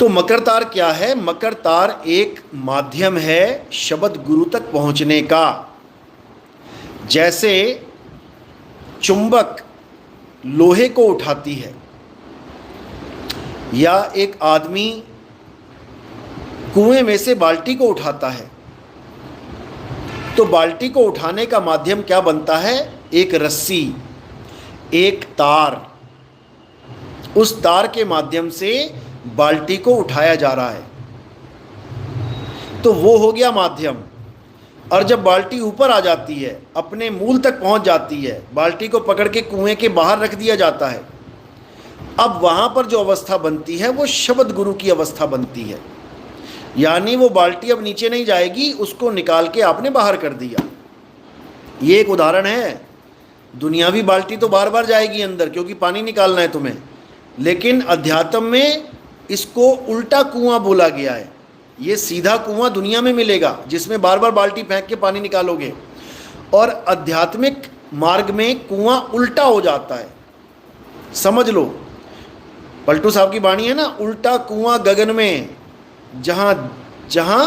तो मकर तार क्या है? मकर तार एक माध्यम है शब्द गुरु तक पहुंचने का। जैसे चुंबक लोहे को उठाती है, या एक आदमी कुएं में से बाल्टी को उठाता है, तो बाल्टी को उठाने का माध्यम क्या बनता है? एक रस्सी, एक तार। उस तार के माध्यम से बाल्टी को उठाया जा रहा है, तो वो हो गया माध्यम। और जब बाल्टी ऊपर आ जाती है, अपने मूल तक पहुंच जाती है, बाल्टी को पकड़ के कुएं के बाहर रख दिया जाता है, अब वहां पर जो अवस्था बनती है वो शब्द गुरु की अवस्था बनती है। यानी वो बाल्टी अब नीचे नहीं जाएगी, उसको निकाल के आपने बाहर कर दिया। ये एक उदाहरण है। दुनियावी बाल्टी तो बार बार जाएगी अंदर, क्योंकि पानी निकालना है तुम्हें, लेकिन अध्यात्म में इसको उल्टा कुआं बोला गया है। ये सीधा कुआं दुनिया में मिलेगा जिसमें बार बार बाल्टी फेंक के पानी निकालोगे, और आध्यात्मिक मार्ग में कुआं उल्टा हो जाता है। समझ लो, पलटू साहब की वाणी है ना, उल्टा कुआं गगन में, जहां जहां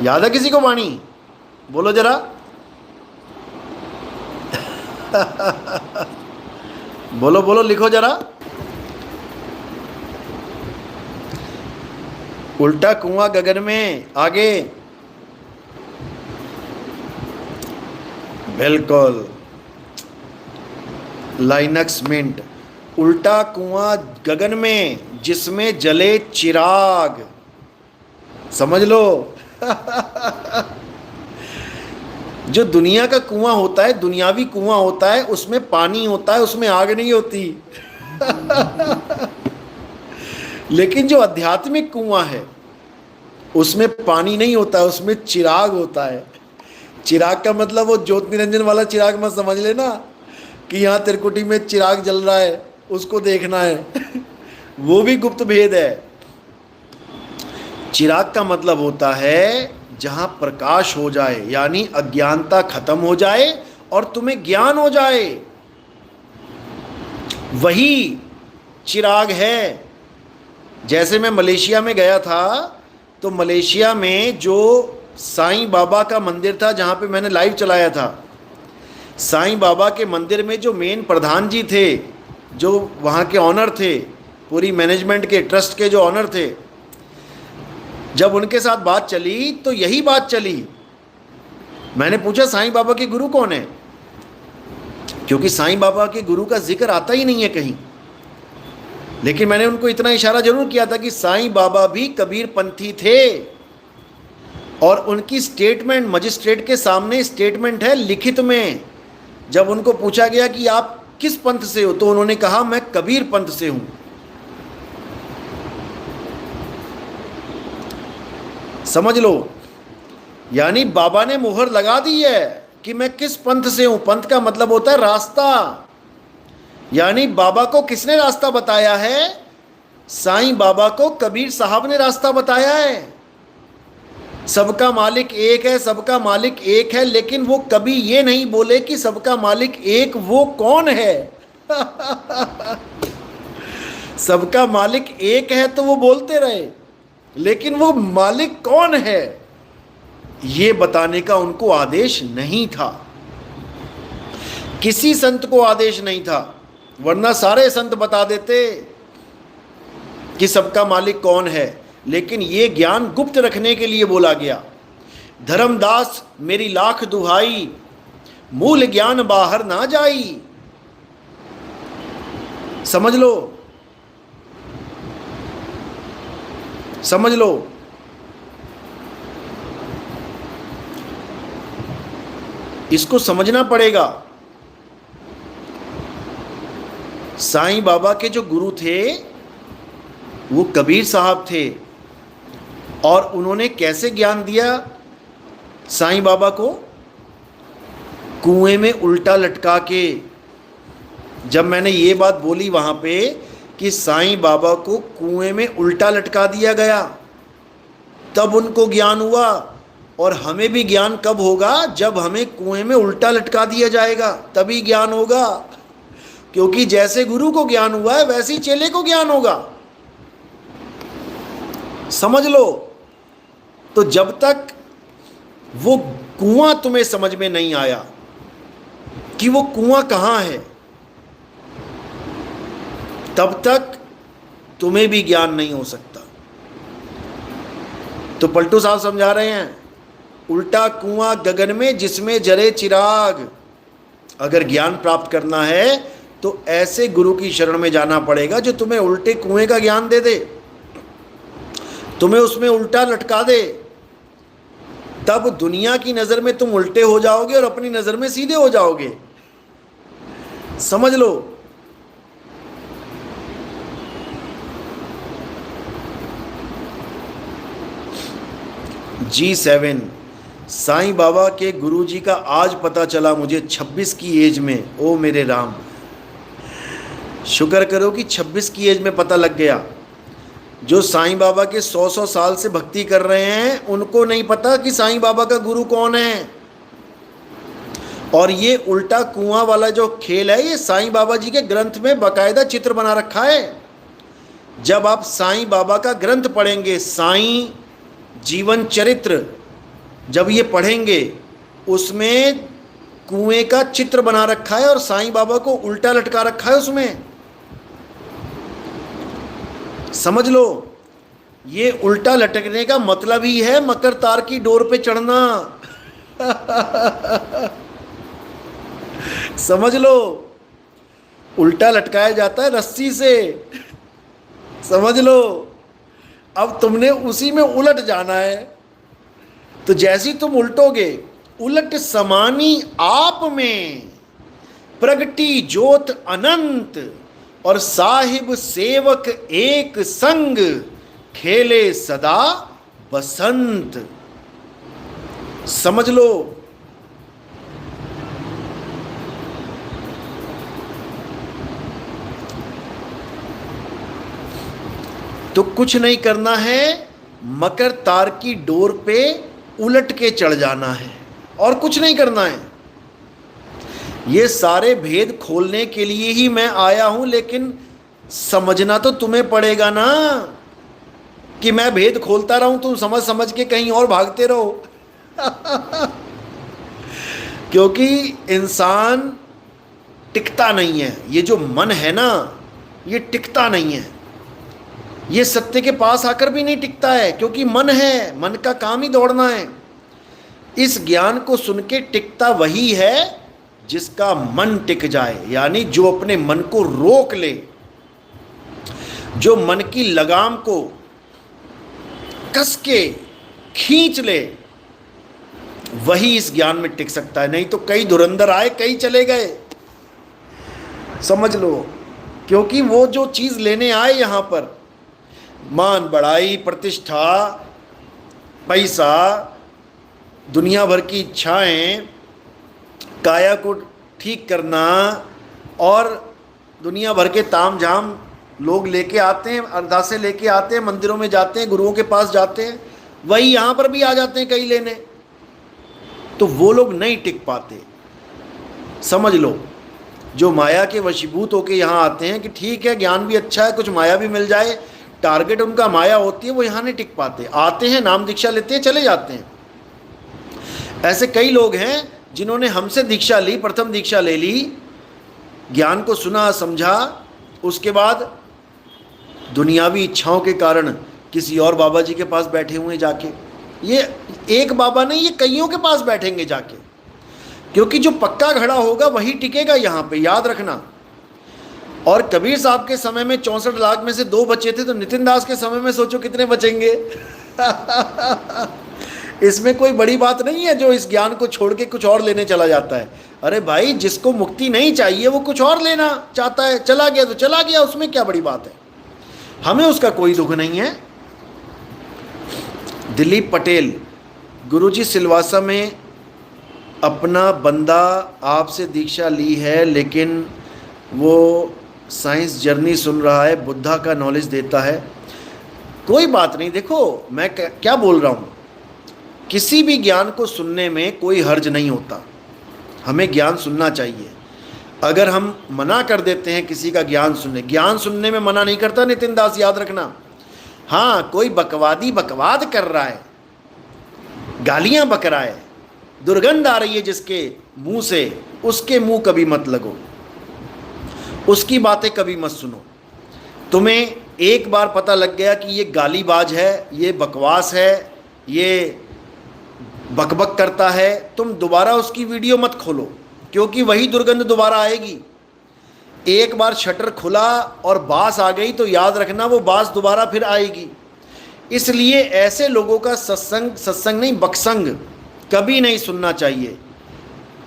याद है किसी को वाणी? बोलो जरा। बोलो बोलो, लिखो जरा। उल्टा कुआं गगन में, आगे। बिल्कुल, लाइनक्स मिंट। उल्टा कुआं गगन में जिसमें जले चिराग। समझ लो। जो दुनिया का कुआं होता है, दुनियावी कुआं होता है, उसमें पानी होता है, उसमें आग नहीं होती। लेकिन जो आध्यात्मिक कुआं है उसमें पानी नहीं होता है, उसमें चिराग होता है। चिराग का मतलब वो ज्योत निरंजन वाला चिराग मत समझ लेना कि यहाँ तिरकुटी में चिराग जल रहा है उसको देखना है। वो भी गुप्त भेद है। चिराग का मतलब होता है जहां प्रकाश हो जाए, यानी अज्ञानता खत्म हो जाए और तुम्हें ज्ञान हो जाए, वही चिराग है। जैसे मैं मलेशिया में गया था, तो मलेशिया में जो साईं बाबा का मंदिर था, जहाँ पे मैंने लाइव चलाया था, साईं बाबा के मंदिर में जो मेन प्रधान जी थे, जो वहाँ के ऑनर थे, पूरी मैनेजमेंट के, ट्रस्ट के जो ऑनर थे, जब उनके साथ बात चली तो यही बात चली। मैंने पूछा साईं बाबा के गुरु कौन है, क्योंकि साईं बाबा के गुरु का जिक्र आता ही नहीं है कहीं। लेकिन मैंने उनको इतना इशारा जरूर किया था कि साईं बाबा भी कबीर पंथी थे, और उनकी स्टेटमेंट मजिस्ट्रेट के सामने स्टेटमेंट है लिखित में। जब उनको पूछा गया कि आप किस पंथ से हो, तो उन्होंने कहा मैं कबीर पंथ से हूं। समझ लो, यानी बाबा ने मुहर लगा दी है कि मैं किस पंथ से हूं। पंथ का मतलब होता है रास्ता, यानी बाबा को किसने रास्ता बताया है? साईं बाबा को कबीर साहब ने रास्ता बताया है। सबका मालिक एक है, सबका मालिक एक है, लेकिन वो कभी ये नहीं बोले कि सबका मालिक एक वो कौन है। सबका मालिक एक है तो वो बोलते रहे, लेकिन वो मालिक कौन है ये बताने का उनको आदेश नहीं था। किसी संत को आदेश नहीं था, वरना सारे संत बता देते कि सबका मालिक कौन है। लेकिन ये ज्ञान गुप्त रखने के लिए बोला गया। धर्मदास मेरी लाख दुहाई, मूल ज्ञान बाहर ना जाई। समझ लो, समझ लो। इसको समझना पड़ेगा। साईं बाबा के जो गुरु थे वो कबीर साहब थे, और उन्होंने कैसे ज्ञान दिया साईं बाबा को? कुएं में उल्टा लटका के। जब मैंने ये बात बोली वहाँ पे कि साईं बाबा को कुएं में उल्टा लटका दिया गया, तब उनको ज्ञान हुआ। और हमें भी ज्ञान कब होगा? जब हमें कुएं में उल्टा लटका दिया जाएगा, तभी ज्ञान होगा। क्योंकि जैसे गुरु को ज्ञान हुआ है वैसे ही चेले को ज्ञान होगा। समझ लो। तो जब तक वो कुआं तुम्हें समझ में नहीं आया कि वो कुआं कहां है, तब तक तुम्हें भी ज्ञान नहीं हो सकता। तो पलटू साहब समझा रहे हैं, उल्टा कुआं गगन में जिसमें जरे चिराग। अगर ज्ञान प्राप्त करना है तो ऐसे गुरु की शरण में जाना पड़ेगा जो तुम्हें उल्टे कुएं का ज्ञान दे दे, तुम्हें उसमें उल्टा लटका दे। तब दुनिया की नजर में तुम उल्टे हो जाओगे और अपनी नजर में सीधे हो जाओगे। समझ लो। G7 साईं बाबा के गुरुजी का आज पता चला मुझे 26 की एज में। ओ मेरे राम, शुक्र करो कि 26 की एज में पता लग गया। जो साईं बाबा के 100 साल से भक्ति कर रहे हैं उनको नहीं पता कि साईं बाबा का गुरु कौन है। और ये उल्टा कुआं वाला जो खेल है, ये साईं बाबा जी के ग्रंथ में बाकायदा चित्र बना रखा है। जब आप साईं बाबा का ग्रंथ पढ़ेंगे, साईं जीवन चरित्र जब ये पढ़ेंगे, उसमें कुएं का चित्र बना रखा है और साईं बाबा को उल्टा लटका रखा है उसमें। समझ लो। ये उल्टा लटकने का मतलब ही है मकर तार की डोर पे चढ़ना। समझ लो। उल्टा लटकाया जाता है रस्सी से। समझ लो। अब तुमने उसी में उलट जाना है। तो जैसी तुम उल्टोगे, उलट समानी आप में प्रगटी ज्योत अनंत, और साहिब सेवक एक संग, खेले सदा बसंत। समझ लो। तो कुछ नहीं करना है, मकर तार की डोर पे उलट के चढ़ जाना है और कुछ नहीं करना है। ये सारे भेद खोलने के लिए ही मैं आया हूं, लेकिन समझना तो तुम्हें पड़ेगा ना कि मैं भेद खोलता रहूं, तुम समझ समझ के कहीं और भागते रहो। क्योंकि इंसान टिकता नहीं है। ये जो मन है ना, ये टिकता नहीं है। ये सत्य के पास आकर भी नहीं टिकता है, क्योंकि मन है, मन का काम ही दौड़ना है। इस ज्ञान को सुन के टिकता वही है जिसका मन टिक जाए, यानी जो अपने मन को रोक ले, जो मन की लगाम को कस के खींच ले, वही इस ज्ञान में टिक सकता है। नहीं तो कई धुरंधर आए, कई चले गए। समझ लो। क्योंकि वो जो चीज़ लेने आए यहाँ पर, मान बढ़ाई, प्रतिष्ठा, पैसा, दुनिया भर की इच्छाएं, काया को ठीक करना और दुनिया भर के ताम झाम लोग लेके आते हैं, अरदासें लेके आते हैं, मंदिरों में जाते हैं, गुरुओं के पास जाते हैं, वही यहाँ पर भी आ जाते हैं कई लेने। तो वो लोग नहीं टिक पाते। समझ लो। जो माया के वशीभूत होके यहाँ आते हैं कि ठीक है ज्ञान भी अच्छा है, कुछ माया भी मिल जाए, टारगेट उनका माया होती है, वो यहाँ नहीं टिक पाते। आते हैं, नाम दीक्षा लेते हैं, चले जाते हैं। ऐसे कई लोग हैं जिन्होंने हमसे दीक्षा ली, प्रथम दीक्षा ले ली, ज्ञान को सुना समझा, उसके बाद दुनियावी इच्छाओं के कारण किसी और बाबा जी के पास बैठे हुए जाके। ये एक बाबा नहीं, ये कईयों के पास बैठेंगे जाके, क्योंकि जो पक्का खड़ा होगा वही टिकेगा यहाँ पे, याद रखना। और कबीर साहब के समय में 64 लाख में से 2 बचे थे, तो नितिन दास के समय में सोचो कितने बचेंगे। इसमें कोई बड़ी बात नहीं है जो इस ज्ञान को छोड़ के कुछ और लेने चला जाता है। अरे भाई, जिसको मुक्ति नहीं चाहिए वो कुछ और लेना चाहता है, चला गया तो चला गया, उसमें क्या बड़ी बात है। हमें उसका कोई दुख नहीं है। दिलीप पटेल, गुरुजी सिलवासा में अपना बंदा आपसे दीक्षा ली है, लेकिन वो साइंस जर्नी सुन रहा है, बुद्धा का नॉलेज देता है। कोई बात नहीं। देखो मैं क्या बोल रहा हूँ, किसी भी ज्ञान को सुनने में कोई हर्ज नहीं होता। हमें ज्ञान सुनना चाहिए। अगर हम मना कर देते हैं किसी का ज्ञान सुनने में मना नहीं करता नितिन दास, याद रखना। हाँ, कोई बकवादी बकवाद कर रहा है, गालियां बक रहा है, दुर्गंध आ रही है जिसके मुंह से, उसके मुंह कभी मत लगो, उसकी बातें कभी मत सुनो। तुम्हें एक बार पता लग गया कि ये गालीबाज है, ये बकवास है, ये बकबक करता है, तुम दोबारा उसकी वीडियो मत खोलो, क्योंकि वही दुर्गंध दोबारा आएगी। एक बार शटर खुला और बास आ गई तो याद रखना वो बास दोबारा फिर आएगी। इसलिए ऐसे लोगों का सत्संग नहीं, बकसंग कभी नहीं सुनना चाहिए।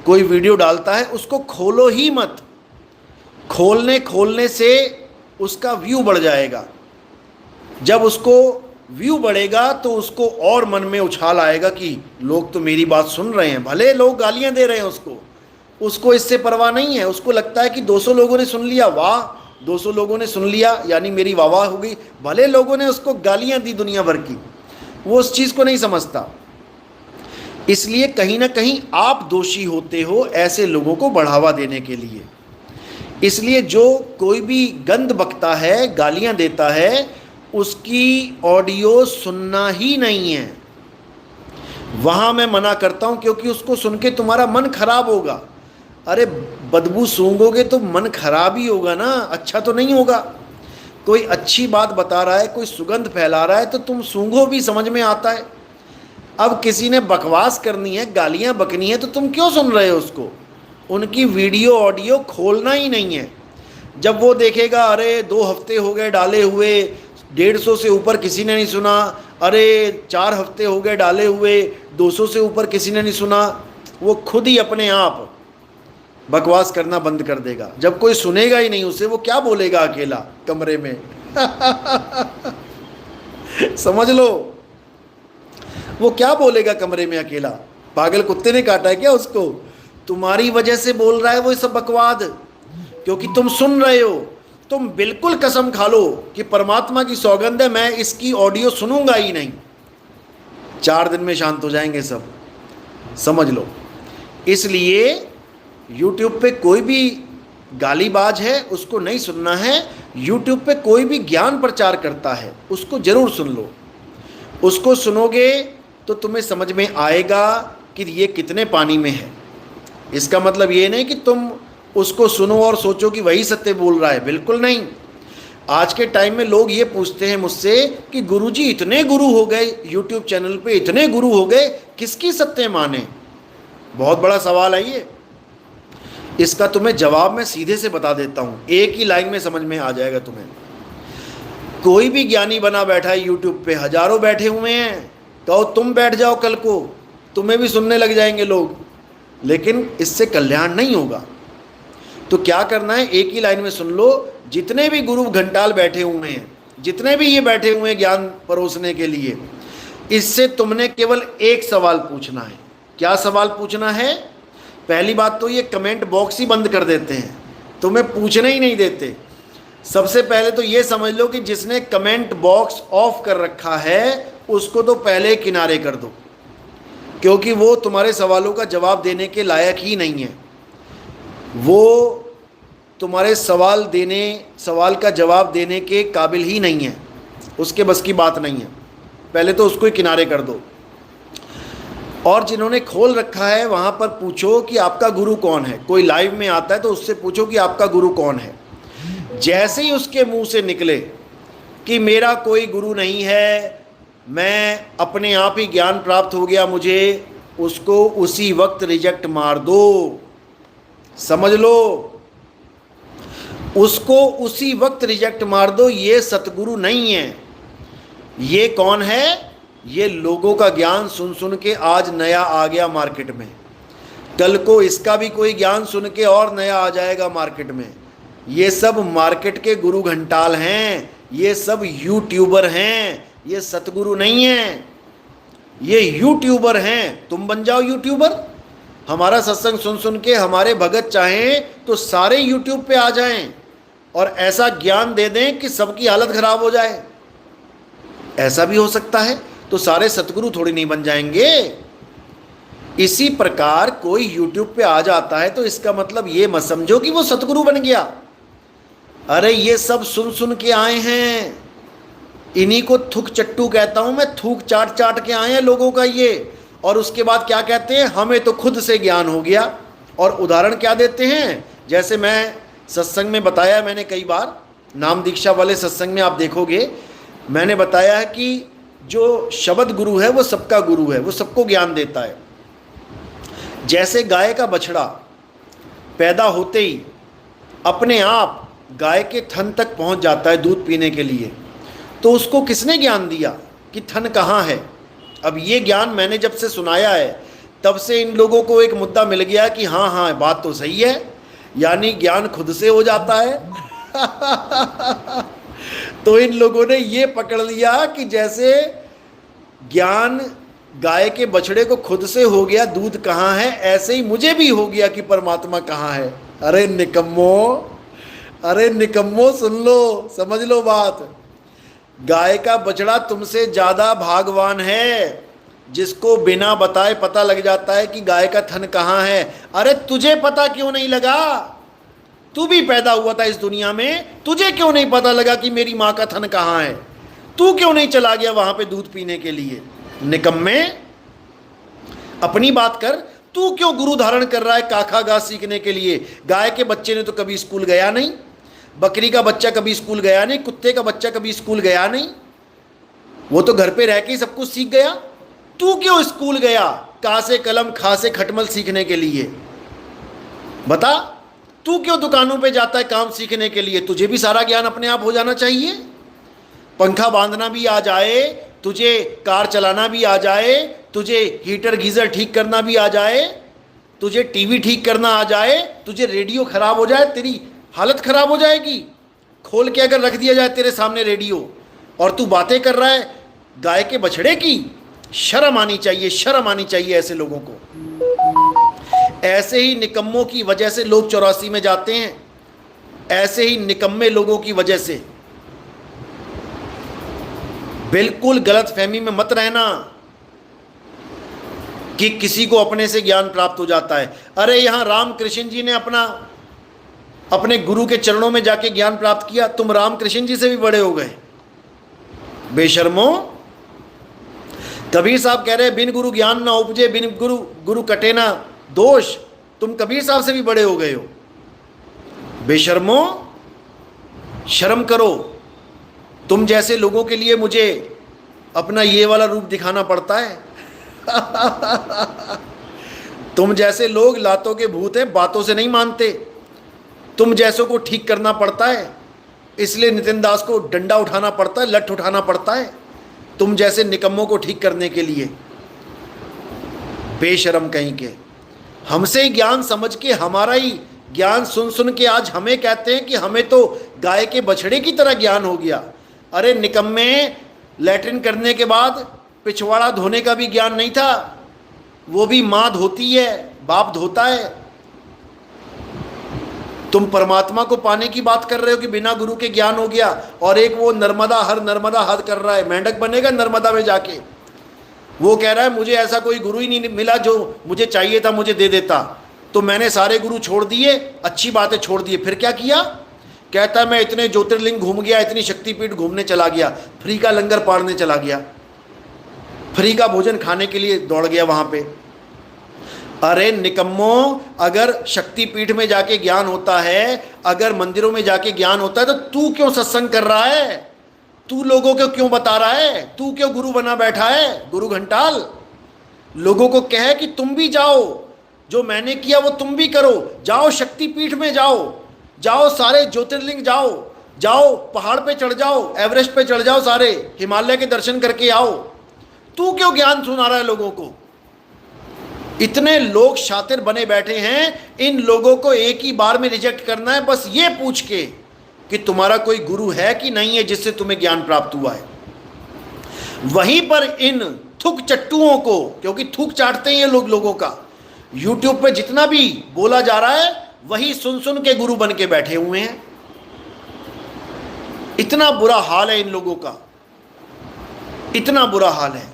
कोई वीडियो डालता है उसको खोलो ही मत, खोलने से उसका व्यू बढ़ जाएगा। जब उसको व्यू बढ़ेगा तो उसको और मन में उछाल आएगा कि लोग तो मेरी बात सुन रहे हैं, भले लोग गालियां दे रहे हैं उसको इससे परवाह नहीं है। उसको लगता है कि 200 लोगों ने सुन लिया, वाह 200 लोगों ने सुन लिया यानी मेरी वाह हो गई, भले लोगों ने उसको गालियां दी दुनिया भर की, वो उस चीज़ को नहीं समझता। इसलिए कहीं ना कहीं आप दोषी होते हो ऐसे लोगों को बढ़ावा देने के लिए। इसलिए जो कोई भी गंद बकता है, गालियां देता है, उसकी ऑडियो सुनना ही नहीं है। वहां मैं मना करता हूं, क्योंकि उसको सुन के तुम्हारा मन खराब होगा। अरे बदबू सूंघोगे तो मन खराब ही होगा ना, अच्छा तो नहीं होगा। कोई अच्छी बात बता रहा है, कोई सुगंध फैला रहा है तो तुम सूंघो भी, समझ में आता है। अब किसी ने बकवास करनी है, गालियां बकनी है, तो तुम क्यों सुन रहे हो उसको? उनकी वीडियो ऑडियो खोलना ही नहीं है। जब वो देखेगा अरे 2 हफ्ते हो गए डाले हुए, 150 से ऊपर किसी ने नहीं सुना, अरे 4 हफ्ते हो गए डाले हुए, 200 से ऊपर किसी ने नहीं सुना, वो खुद ही अपने आप बकवास करना बंद कर देगा। जब कोई सुनेगा ही नहीं उसे, वो क्या बोलेगा अकेला कमरे में? समझ लो, वो क्या बोलेगा कमरे में अकेला? पागल कुत्ते ने काटा है क्या उसको? तुम्हारी वजह से बोल रहा है वो सब बकवाद, क्योंकि तुम सुन रहे हो। तुम बिल्कुल कसम खा लो कि परमात्मा की सौगंध है, मैं इसकी ऑडियो सुनूंगा ही नहीं। 4 दिन में शांत हो जाएंगे सब, समझ लो। इसलिए YouTube पे कोई भी गालीबाज है उसको नहीं सुनना है। YouTube पे कोई भी ज्ञान प्रचार करता है उसको जरूर सुन लो। उसको सुनोगे तो तुम्हें समझ में आएगा कि ये कितने पानी में है। इसका मतलब ये नहीं कि तुम उसको सुनो और सोचो कि वही सत्य बोल रहा है, बिल्कुल नहीं। आज के टाइम में लोग ये पूछते हैं मुझसे कि गुरुजी इतने गुरु हो गए, YouTube चैनल पे इतने गुरु हो गए, किसकी सत्य माने? बहुत बड़ा सवाल है ये। इसका तुम्हें जवाब मैं सीधे से बता देता हूँ, एक ही लाइन में समझ में आ जाएगा तुम्हें। कोई भी ज्ञानी बना बैठा है YouTube पे, हजारों बैठे हुए हैं, कहो तुम बैठ जाओ कल को, तुम्हें भी सुनने लग जाएंगे लोग, लेकिन इससे कल्याण नहीं होगा। तो क्या करना है, एक ही लाइन में सुन लो। जितने भी गुरु घंटाल बैठे हुए हैं, जितने भी ये बैठे हुए हैं ज्ञान परोसने के लिए, इससे तुमने केवल एक सवाल पूछना है। क्या सवाल पूछना है? पहली बात तो ये कमेंट बॉक्स ही बंद कर देते हैं, तुम्हें पूछने ही नहीं देते। सबसे पहले तो ये समझ लो कि जिसने कमेंट बॉक्स ऑफ कर रखा है उसको तो पहले किनारे कर दो, क्योंकि वो तुम्हारे सवालों का जवाब देने के लायक ही नहीं है। वो तुम्हारे सवाल का जवाब देने के काबिल ही नहीं है, उसके बस की बात नहीं है। पहले तो उसको ही किनारे कर दो। और जिन्होंने खोल रखा है वहाँ पर पूछो कि आपका गुरु कौन है। कोई लाइव में आता है तो उससे पूछो कि आपका गुरु कौन है। जैसे ही उसके मुंह से निकले कि मेरा कोई गुरु नहीं है, मैं अपने आप ही ज्ञान प्राप्त हो गया मुझे, उसको उसी वक्त रिजेक्ट मार दो। समझ लो, उसको उसी वक्त रिजेक्ट मार दो। ये सतगुरु नहीं है। ये कौन है? ये लोगों का ज्ञान सुन सुन के आज नया आ गया मार्केट में, कल को इसका भी कोई ज्ञान सुन के और नया आ जाएगा मार्केट में। ये सब मार्केट के गुरु घंटाल हैं, ये सब यूट्यूबर हैं, ये सतगुरु नहीं हैं, ये यूट्यूबर हैं। तुम बन जाओ यूट्यूबर। हमारा सत्संग सुन सुन के हमारे भगत चाहें तो सारे यूट्यूब पे आ जाएं और ऐसा ज्ञान दे दें कि सबकी हालत खराब हो जाए। ऐसा भी हो सकता है। तो सारे सतगुरु थोड़ी नहीं बन जाएंगे। इसी प्रकार कोई YouTube पे आ जाता है तो इसका मतलब ये मत समझो कि वो सतगुरु बन गया। अरे ये सब सुन सुन के आए हैं, इन्हीं को थूक चट्टू कहता हूं मैं, थूक चाट चाट के आए हैं लोगों का ये। और उसके बाद क्या कहते हैं, हमें तो खुद से ज्ञान हो गया। और उदाहरण क्या देते हैं, जैसे मैं सत्संग में बताया, मैंने कई बार नाम दीक्षा वाले सत्संग में आप देखोगे मैंने बताया है कि जो शब्द गुरु है वो सबका गुरु है, वो सबको ज्ञान देता है। जैसे गाय का बछड़ा पैदा होते ही अपने आप गाय के थन तक पहुंच जाता है दूध पीने के लिए, तो उसको किसने ज्ञान दिया कि थन कहाँ है। अब ये ज्ञान मैंने जब से सुनाया है तब से इन लोगों को एक मुद्दा मिल गया कि हाँ हाँ बात तो सही है, यानी ज्ञान खुद से हो जाता है। तो इन लोगों ने ये पकड़ लिया कि जैसे ज्ञान गाय के बछड़े को खुद से हो गया दूध कहाँ है, ऐसे ही मुझे भी हो गया कि परमात्मा कहाँ है। अरे निकम्मो, अरे निकम्मो सुन लो, समझ लो बात। गाय का बछड़ा तुमसे ज़्यादा भागवान है, जिसको बिना बताए पता लग जाता है कि गाय का थन कहाँ है। अरे तुझे पता क्यों नहीं लगा, तू भी पैदा हुआ था इस दुनिया में, तुझे क्यों नहीं पता लगा कि मेरी माँ का थन कहाँ है, तू क्यों नहीं चला गया वहाँ पे दूध पीने के लिए। निकम्मे अपनी बात कर, तू क्यों गुरु धारण कर रहा है काखा गा सीखने के लिए। गाय के बच्चे ने तो कभी स्कूल गया नहीं, बकरी का बच्चा कभी स्कूल गया नहीं, कुत्ते का बच्चा कभी स्कूल गया नहीं, वो तो घर पे रह के ही सब कुछ सीख गया। तू क्यों स्कूल गया का से कलम खा से खटमल सीखने के लिए, बता। तू क्यों दुकानों पे जाता है काम सीखने के लिए, तुझे भी सारा ज्ञान अपने आप हो जाना चाहिए। पंखा बांधना भी आ जाए तुझे, कार चलाना भी आ जाए तुझे, हीटर गीजर ठीक करना भी आ जाए तुझे, टीवी ठीक करना आ जाए तुझे, रेडियो खराब हो जाए तेरी हालत खराब हो जाएगी। खोल के अगर रख दिया जाए तेरे सामने रेडियो और तू बातें कर रहा है गाय के बछड़े की, शर्म आनी चाहिए, शर्म आनी चाहिए ऐसे लोगों को। ऐसे ही निकम्मों की वजह से लोग 84 में जाते हैं, ऐसे ही निकम्मे लोगों की वजह से। बिल्कुल गलत फहमी में मत रहना कि किसी को अपने से ज्ञान प्राप्त हो जाता है। अरे यहां रामकृष्ण जी ने अपने गुरु के चरणों में जाके ज्ञान प्राप्त किया, तुम रामकृष्ण जी से भी बड़े हो गए बेशर्मो। कबीर साहब कह रहे बिन गुरु ज्ञान ना उपजे, बिन गुरु कटे ना दोष। तुम कबीर साहब से भी बड़े हो गए हो बेशर्मो, शर्म करो। तुम जैसे लोगों के लिए मुझे अपना ये वाला रूप दिखाना पड़ता है। तुम जैसे लोग लातों के भूत हैं, बातों से नहीं मानते। तुम जैसों को ठीक करना पड़ता है, इसलिए नितिन दास को डंडा उठाना पड़ता है, लठ उठाना पड़ता है तुम जैसे निकम्मों को ठीक करने के लिए। बेशरम कहीं के, हमसे ही ज्ञान समझ के, हमारा ही ज्ञान सुन सुन के आज हमें कहते हैं कि हमें तो गाय के बछड़े की तरह ज्ञान हो गया। अरे निकम्मे, लैट्रिन करने के बाद पिछवाड़ा धोने का भी ज्ञान नहीं था, वो भी माँ धोती है, बाप धोता है। तुम परमात्मा को पाने की बात कर रहे हो कि बिना गुरु के ज्ञान हो गया। और एक वो नर्मदा हर कर रहा है, मेंढक बनेगा नर्मदा में जाके। वो कह रहा है मुझे ऐसा कोई गुरु ही नहीं मिला जो मुझे चाहिए था मुझे दे देता, तो मैंने सारे गुरु छोड़ दिए, अच्छी बातें छोड़ दिए। फिर क्या किया, कहता है मैं इतने ज्योतिर्लिंग घूम गया, इतनी शक्तिपीठ घूमने चला गया, फ्री का लंगर पाड़ने चला गया, फ्री का भोजन खाने के लिए दौड़ गया वहाँ पे। अरे निकम्मो, अगर शक्तिपीठ में जाके ज्ञान होता है, अगर मंदिरों में जाके ज्ञान होता है, तो तू क्यों सत्संग कर रहा है, तू लोगों को क्यों बता रहा है, तू क्यों गुरु बना बैठा है। गुरु घंटाल, लोगों को कहे कि तुम भी जाओ, जो मैंने किया वो तुम भी करो, जाओ शक्तिपीठ में जाओ, जाओ सारे ज्योतिर्लिंग जाओ, जाओ पहाड़ पे चढ़ जाओ, एवरेस्ट पे चढ़ जाओ, सारे हिमालय के दर्शन करके आओ। तू क्यों ज्ञान सुना रहा है लोगों को। इतने लोग शातिर बने बैठे हैं, इन लोगों को एक ही बार में रिजेक्ट करना है, बस ये पूछ के कि तुम्हारा कोई गुरु है कि नहीं है जिससे तुम्हें ज्ञान प्राप्त हुआ है। वहीं पर इन थूक चट्टुओं को, क्योंकि थूक चाटते हैं ये लोग लोगों का, यूट्यूब पे जितना भी बोला जा रहा है वही सुन सुन के गुरु बन के बैठे हुए हैं। इतना बुरा हाल है इन लोगों का, इतना बुरा हाल है।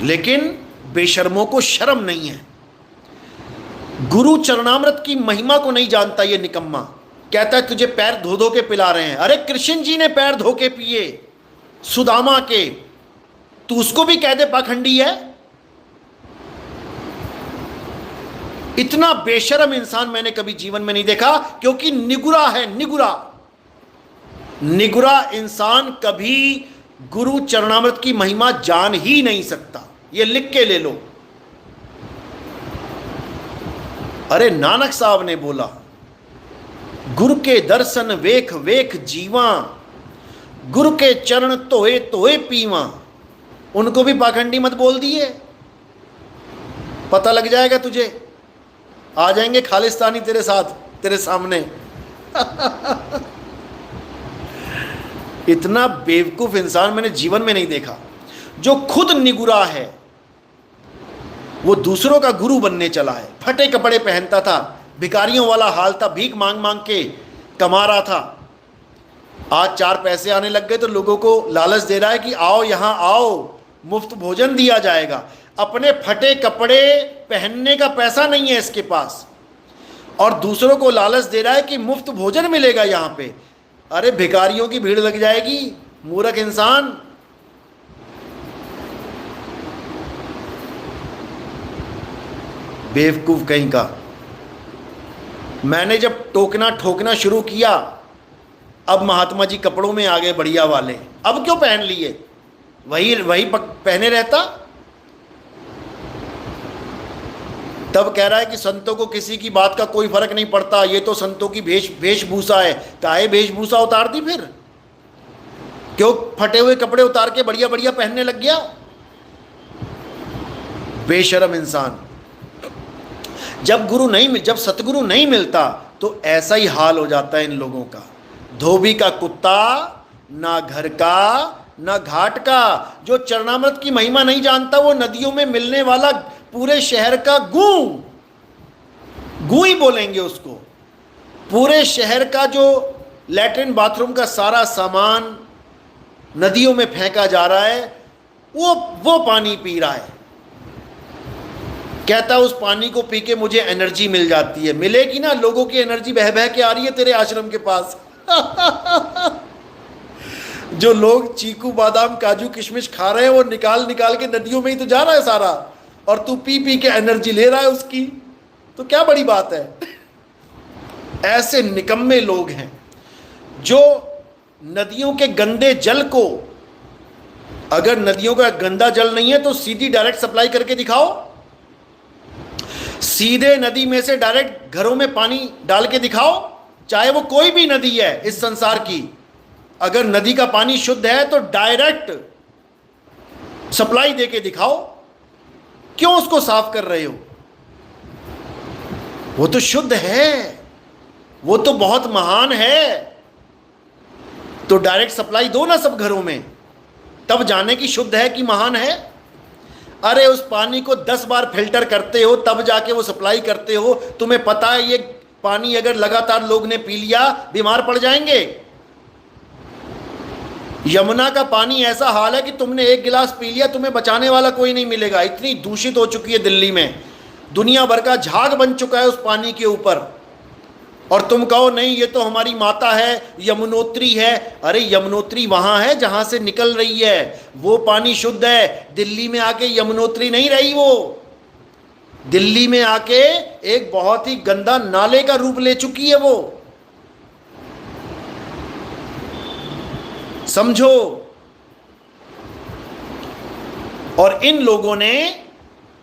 लेकिन बेशर्मों को शर्म नहीं है। गुरु चरणामृत की महिमा को नहीं जानता ये निकम्मा। कहता है तुझे पैर धो धो के पिला रहे हैं। अरे कृष्ण जी ने पैर धो के पिए सुदामा के, तू उसको भी कह दे पाखंडी है। इतना बेशर्म इंसान मैंने कभी जीवन में नहीं देखा, क्योंकि निगुरा है, निगुरा। निगुरा इंसान कभी गुरु चरणामृत की महिमा जान ही नहीं सकता। ये लिख के ले लो। अरे नानक साहब ने बोला, गुरु के दर्शन वेख वेख जीवा, गुरु के चरण तोए तोए पीवा। उनको भी पाखंडी मत बोल दिए, पता लग जाएगा तुझे। आ जाएंगे खालिस्तानी तेरे साथ, तेरे सामने। इतना बेवकूफ इंसान मैंने जीवन में नहीं देखा। जो खुद निगुरा है वो दूसरों का गुरु बनने चला है। फटे कपड़े पहनता था, भिखारियों वाला हाल था, भीख मांग मांग के कमा रहा था। आज 4 पैसे आने लग गए तो लोगों को लालच दे रहा है कि आओ यहां आओ, मुफ्त भोजन दिया जाएगा। अपने फटे कपड़े पहनने का पैसा नहीं है इसके पास, और दूसरों को लालच दे रहा है कि मुफ्त भोजन मिलेगा यहां पे। अरे भिखारियों की भीड़ लग जाएगी, मूर्ख इंसान। बेवकूफ कहीं का। मैंने जब टोकना ठोकना शुरू किया, अब महात्मा जी कपड़ों में आ गए बढ़िया वाले। अब क्यों पहन लिए, वही वही पहने रहता। तब कह रहा है कि संतों को किसी की बात का कोई फर्क नहीं पड़ता, ये तो संतों की वेशभूषा है। काहे वेशभूषा उतार दी फिर? क्यों फटे हुए कपड़े उतार के बढ़िया बढ़िया पहनने लग गया? बेशर्म इंसान। जब सतगुरु नहीं मिलता तो ऐसा ही हाल हो जाता है इन लोगों का। धोबी का कुत्ता, ना घर का ना घाट का। जो चरणामृत की महिमा नहीं जानता वो नदियों में मिलने वाला पूरे शहर का गू ही बोलेंगे उसको। पूरे शहर का जो लैट्रिन बाथरूम का सारा सामान नदियों में फेंका जा रहा है, वो पानी पी रहा है। कहता उस पानी को पी के मुझे एनर्जी मिल जाती है। मिलेगी ना, लोगों की एनर्जी बह बह के आ रही है तेरे आश्रम के पास। जो लोग चीकू बादाम काजू किशमिश खा रहे हैं वो निकाल निकाल के नदियों में ही तो जा रहा है सारा, और तू पी पी के एनर्जी ले रहा है उसकी। तो क्या बड़ी बात है? ऐसे निकम्मे लोग हैं जो नदियों के गंदे जल को, अगर नदियों का गंदा जल नहीं है तो सीधी डायरेक्ट सप्लाई करके दिखाओ। सीधे नदी में से डायरेक्ट घरों में पानी डाल के दिखाओ, चाहे वो कोई भी नदी है इस संसार की। अगर नदी का पानी शुद्ध है तो डायरेक्ट सप्लाई देके दिखाओ। क्यों उसको साफ कर रहे हो? वो तो शुद्ध है, वो तो बहुत महान है। तो डायरेक्ट सप्लाई दो ना सब घरों में, तब जाने की शुद्ध है कि महान है। अरे उस पानी को 10 बार फिल्टर करते हो तब जाके वो सप्लाई करते हो। तुम्हें पता है ये पानी अगर लगातार लोग ने पी लिया बीमार पड़ जाएंगे। यमुना का पानी ऐसा हाल है कि तुमने 1 गिलास पी लिया, तुम्हें बचाने वाला कोई नहीं मिलेगा। इतनी दूषित हो चुकी है दिल्ली में, दुनिया भर का झाग बन चुका है उस पानी के ऊपर। और तुम कहो नहीं ये तो हमारी माता है, यमुनोत्री है। अरे यमुनोत्री वहां है जहां से निकल रही है, वो पानी शुद्ध है। दिल्ली में आके यमुनोत्री नहीं रही, वो दिल्ली में आके एक बहुत ही गंदा नाले का रूप ले चुकी है वो। समझो। और इन लोगों ने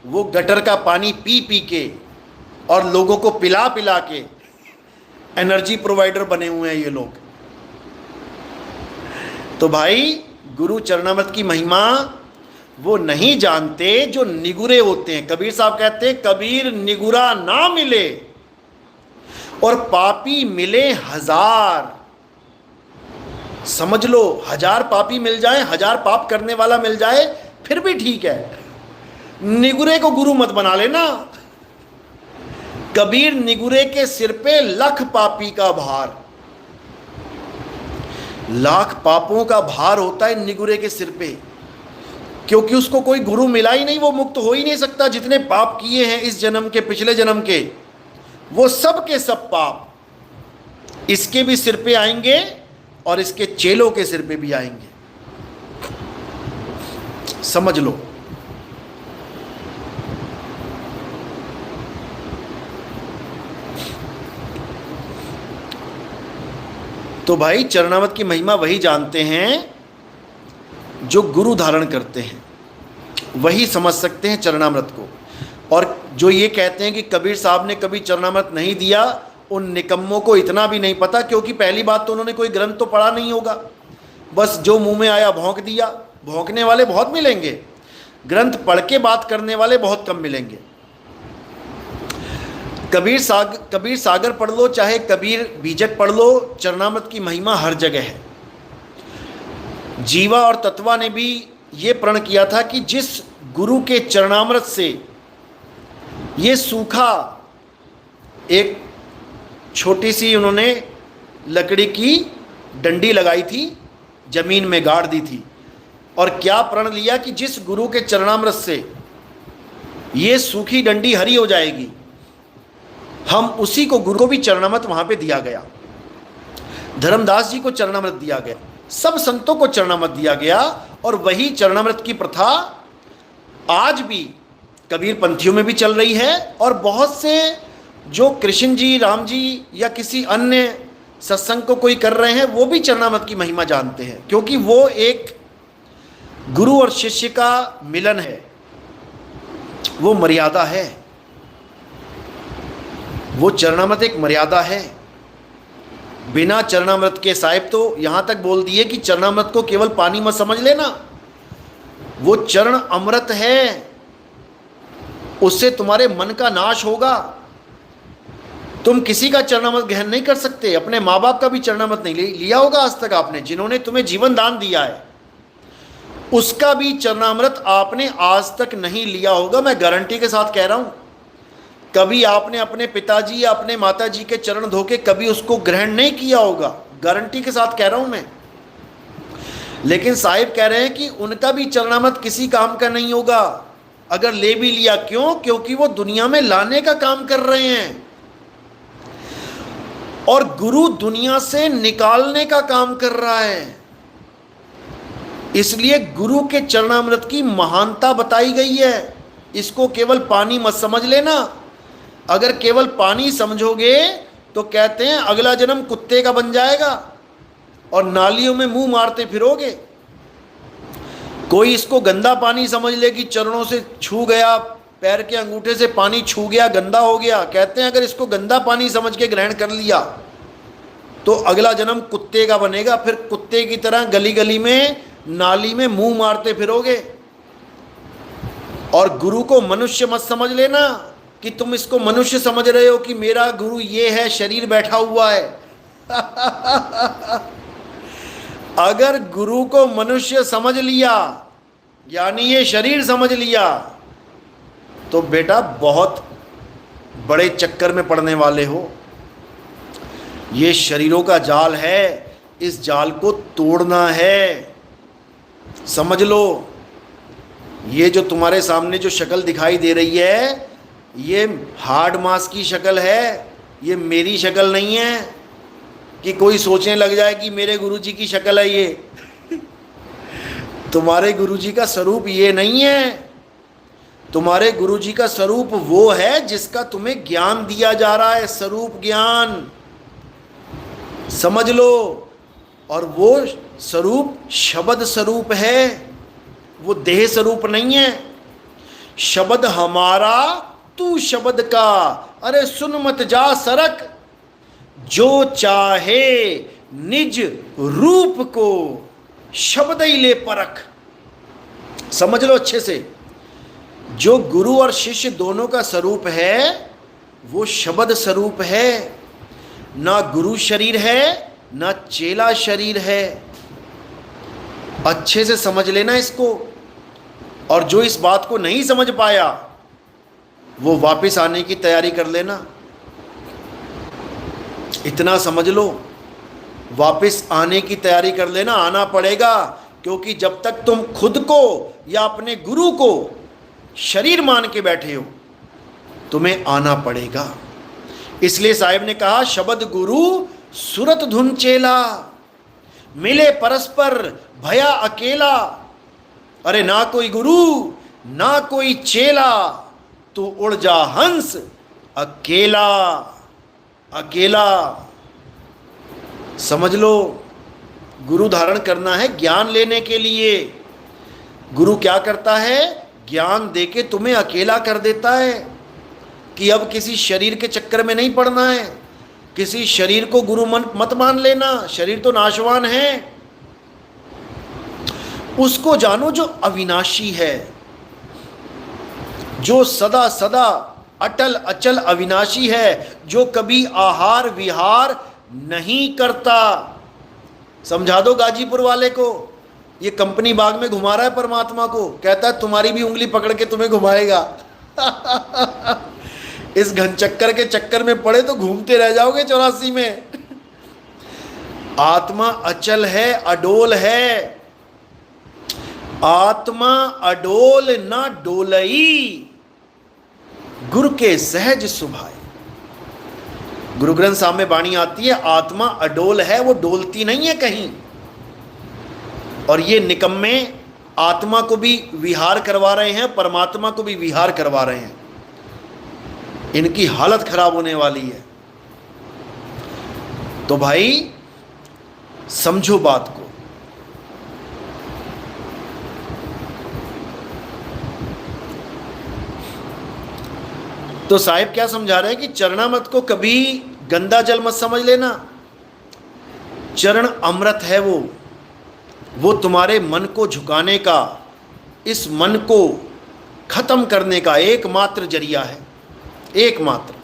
वो गटर का पानी पी पी के और लोगों को पिला पिला के एनर्जी प्रोवाइडर बने हुए हैं ये लोग। तो भाई गुरु चरणामृत की महिमा वो नहीं जानते जो निगुरे होते हैं। कबीर साहब कहते हैं, कबीर निगुरा ना मिले और पापी मिले 1000। समझ लो, 1000 पापी मिल जाए, 1000 पाप करने वाला मिल जाए फिर भी ठीक है। निगुरे को गुरु मत बना लेना। कबीर निगुरे के सिर पे 1,00,000 पापी का भार, 1,00,000 पापों का भार होता है निगुरे के सिर पे। क्योंकि उसको कोई गुरु मिला ही नहीं, वो मुक्त हो ही नहीं सकता। जितने पाप किए हैं इस जन्म के, पिछले जन्म के, वो सब के सब पाप इसके भी सिर पे आएंगे और इसके चेलों के सिर पे भी आएंगे। समझ लो। तो भाई चरणामृत की महिमा वही जानते हैं जो गुरु धारण करते हैं, वही समझ सकते हैं चरणामृत को। और जो ये कहते हैं कि कबीर साहब ने कभी चरणामृत नहीं दिया, उन निकम्मों को इतना भी नहीं पता, क्योंकि पहली बात तो उन्होंने कोई ग्रंथ तो पढ़ा नहीं होगा, बस जो मुंह में आया भौंक दिया। भौंकने वाले बहुत मिलेंगे, ग्रंथ पढ़ के बात करने वाले बहुत कम मिलेंगे। कबीर सागर पढ़ लो, चाहे कबीर बीजक पढ़ लो, चरणामृत की महिमा हर जगह है। जीवा और तत्वा ने भी ये प्रण किया था कि जिस गुरु के चरणामृत से ये सूखा, एक छोटी सी उन्होंने लकड़ी की डंडी लगाई थी, जमीन में गाड़ दी थी, और क्या प्रण लिया कि जिस गुरु के चरणामृत से ये सूखी डंडी हरी हो जाएगी, हम उसी को, गुरु को भी चरणामृत वहां पे दिया गया। धर्मदास जी को चरणामृत दिया गया, सब संतों को चरणामृत दिया गया, और वही चरणामृत की प्रथा आज भी कबीर पंथियों में भी चल रही है। और बहुत से जो कृष्ण जी, राम जी या किसी अन्य सत्संग को कोई कर रहे हैं, वो भी चरणामृत की महिमा जानते हैं, क्योंकि वो एक गुरु और शिष्य का मिलन है, वो मर्यादा है। वो चरणामृत एक मर्यादा है। बिना चरणामृत के, साहिब तो यहाँ तक बोल दिए कि चरणामृत को केवल पानी मत समझ लेना, वो चरण अमृत है, उससे तुम्हारे मन का नाश होगा। तुम किसी का चरणामृत ग्रहण नहीं कर सकते। अपने माँ बाप का भी चरणामृत नहीं लिया होगा आज तक आपने, जिन्होंने तुम्हें जीवन दान दिया है, उसका भी चरणामृत आपने आज तक नहीं लिया होगा। मैं गारंटी के साथ कह रहा हूँ, कभी आपने अपने पिताजी या अपने माताजी के चरण धोके कभी उसको ग्रहण नहीं किया होगा, गारंटी के साथ कह रहा हूं मैं। लेकिन साहिब कह रहे हैं कि उनका भी चरणामृत किसी काम का नहीं होगा अगर ले भी लिया। क्यों? क्योंकि वो दुनिया में लाने का काम कर रहे हैं, और गुरु दुनिया से निकालने का काम कर रहा है। इसलिए गुरु के चरणामृत की महानता बताई गई है। इसको केवल पानी मत समझ लेना। अगर केवल पानी समझोगे तो कहते हैं अगला जन्म कुत्ते का बन जाएगा और नालियों में मुंह मारते फिरोगे। कोई इसको गंदा पानी समझ ले कि चरणों से छू गया, पैर के अंगूठे से पानी छू गया, गंदा हो गया। कहते हैं अगर इसको गंदा पानी समझ के ग्रहण कर लिया तो अगला जन्म कुत्ते का बनेगा, फिर कुत्ते की तरह गली गली में, नाली में मुंह मारते फिरोगे। और गुरु को मनुष्य मत समझ लेना कि तुम इसको मनुष्य समझ रहे हो कि मेरा गुरु ये है, शरीर बैठा हुआ है। अगर गुरु को मनुष्य समझ लिया, यानी ये शरीर समझ लिया, तो बेटा बहुत बड़े चक्कर में पड़ने वाले हो। ये शरीरों का जाल है, इस जाल को तोड़ना है। समझ लो, ये जो तुम्हारे सामने जो शक्ल दिखाई दे रही है, ये हार्ड मास की शक्ल है, ये मेरी शक्ल नहीं है कि कोई सोचने लग जाए कि मेरे गुरुजी की शक्ल है ये। तुम्हारे गुरुजी का स्वरूप ये नहीं है। तुम्हारे गुरुजी का स्वरूप वो है जिसका तुम्हें ज्ञान दिया जा रहा है, स्वरूप ज्ञान। समझ लो। और वो स्वरूप शब्द स्वरूप है, वो देह स्वरूप नहीं है। शब्द हमारा, तू शब्द का। अरे सुन मत जा सरक, जो चाहे निज रूप को शब्द ही ले परख। समझ लो अच्छे से, जो गुरु और शिष्य दोनों का स्वरूप है वो शब्द स्वरूप है। ना गुरु शरीर है ना चेला शरीर है। अच्छे से समझ लेना इसको। और जो इस बात को नहीं समझ पाया वो वापस आने की तैयारी कर लेना। इतना समझ लो, वापस आने की तैयारी कर लेना। आना पड़ेगा, क्योंकि जब तक तुम खुद को या अपने गुरु को शरीर मान के बैठे हो, तुम्हें आना पड़ेगा। इसलिए साहिब ने कहा, शब्द गुरु सुरत धुन चेला, मिले परस्पर भया अकेला। अरे ना कोई गुरु ना कोई चेला, तू उड़ जा हंस अकेला अकेला। समझ लो, गुरु धारण करना है ज्ञान लेने के लिए। गुरु क्या करता है? ज्ञान देके तुम्हें अकेला कर देता है कि अब किसी शरीर के चक्कर में नहीं पड़ना है, किसी शरीर को गुरु मत मान लेना, शरीर तो नाशवान है। उसको जानो जो अविनाशी है, जो सदा सदा अटल अचल अविनाशी है, जो कभी आहार विहार नहीं करता। समझा दो गाजीपुर वाले को, ये कंपनी बाग में घुमा रहा है परमात्मा को, कहता है तुम्हारी भी उंगली पकड़ के तुम्हें घुमाएगा। इस घनचक्कर के चक्कर में पड़े तो घूमते रह जाओगे 84 में। आत्मा अचल है, अडोल है। आत्मा अडोल ना डोलई, गुरु के सहज सुभाए। गुरु ग्रंथ साहब में वाणी आती है, आत्मा अडोल है, वो डोलती नहीं है कहीं। और ये निकम्मे आत्मा को भी विहार करवा रहे हैं, परमात्मा को भी विहार करवा रहे हैं। इनकी हालत खराब होने वाली है। तो भाई समझो बात को। तो साहिब क्या समझा रहे हैं कि चरणामृत को कभी गंदा जल मत समझ लेना। चरण अमृत है वो तुम्हारे मन को झुकाने का, इस मन को खत्म करने का एकमात्र जरिया है, एकमात्र।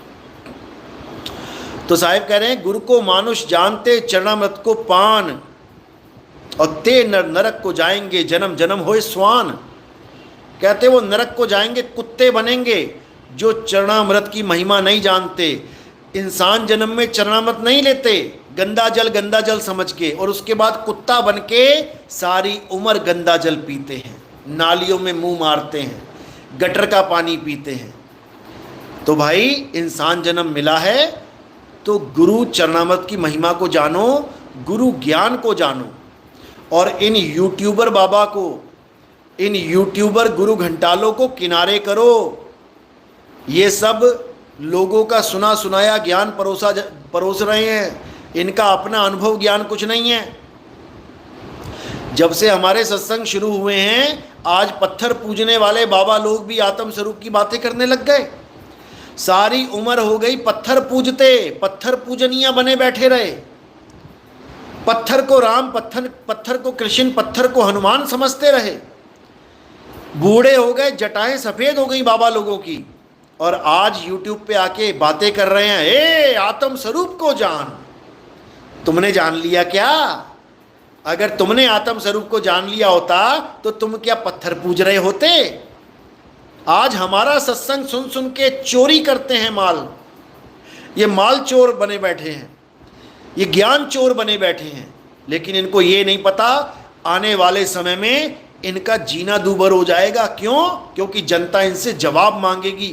तो साहिब कह रहे हैं, गुरु को मानुष जानते चरणामृत को पान, और ते नरक को जाएंगे जन्म जन्म होए स्वान। कहते वो नरक को जाएंगे, कुत्ते बनेंगे जो चरणामृत की महिमा नहीं जानते। इंसान जन्म में चरणामृत नहीं लेते, गंदा जल समझ के, और उसके बाद कुत्ता बन के सारी उम्र गंदा जल पीते हैं, नालियों में मुंह मारते हैं, गटर का पानी पीते हैं। तो भाई इंसान जन्म मिला है तो गुरु चरणामृत की महिमा को जानो, गुरु ज्ञान को जानो। और इन यूट्यूबर बाबा को, इन यूट्यूबर गुरु घंटालों को किनारे करो। ये सब लोगों का सुना सुनाया ज्ञान परोस रहे हैं, इनका अपना अनुभव ज्ञान कुछ नहीं है। जब से हमारे सत्संग शुरू हुए हैं, आज पत्थर पूजने वाले बाबा लोग भी आत्म स्वरूप की बातें करने लग गए। सारी उम्र हो गई पत्थर पूजते, पत्थर पूजनिया बने बैठे रहे। पत्थर को राम, पत्थर को कृष्ण, पत्थर को हनुमान समझते रहे। बूढ़े हो गए, जटाएं सफ़ेद हो गई बाबा लोगों की, और आज यूट्यूब पे आके बातें कर रहे हैं, ए आत्म स्वरूप को जान। तुमने जान लिया क्या? अगर तुमने आत्म स्वरूप को जान लिया होता तो तुम क्या पत्थर पूज रहे होते? आज हमारा सत्संग सुन सुन के चोरी करते हैं माल। ये माल चोर बने बैठे हैं, ये ज्ञान चोर बने बैठे हैं। लेकिन इनको ये नहीं पता, आने वाले समय में इनका जीना दूभर हो जाएगा। क्यों? क्योंकि जनता इनसे जवाब मांगेगी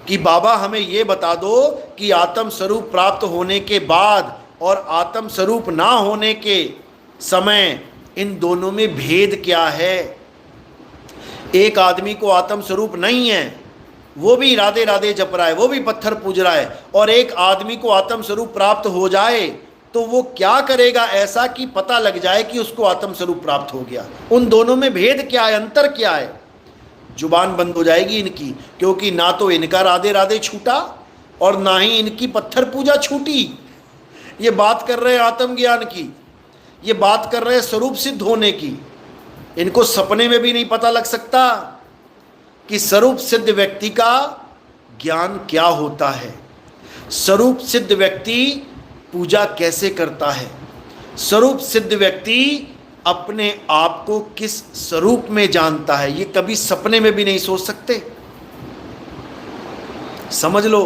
कि बाबा हमें ये बता दो कि आत्म स्वरूप प्राप्त होने के बाद और आत्म स्वरूप ना होने के समय इन दोनों में भेद क्या है। एक आदमी को आत्म स्वरूप नहीं है, वो भी राधे राधे जप रहा है, वो भी पत्थर पूज रहा है, और एक आदमी को आत्म स्वरूप प्राप्त हो जाए तो वो क्या करेगा ऐसा कि पता लग जाए कि उसको आत्म स्वरूप प्राप्त हो गया। उन दोनों में भेद क्या है, अंतर क्या है? जुबान बंद हो जाएगी इनकी, क्योंकि ना तो इनका राधे राधे छूटा और ना ही इनकी पत्थर पूजा छूटी। ये बात कर रहे हैं आत्मज्ञान की, ये बात कर रहे हैं स्वरूप सिद्ध होने की। इनको सपने में भी नहीं पता लग सकता कि स्वरूप सिद्ध व्यक्ति का ज्ञान क्या होता है, स्वरूप सिद्ध व्यक्ति पूजा कैसे करता है, स्वरूप सिद्ध व्यक्ति अपने आप को किस स्वरूप में जानता है। ये कभी सपने में भी नहीं सोच सकते। समझ लो।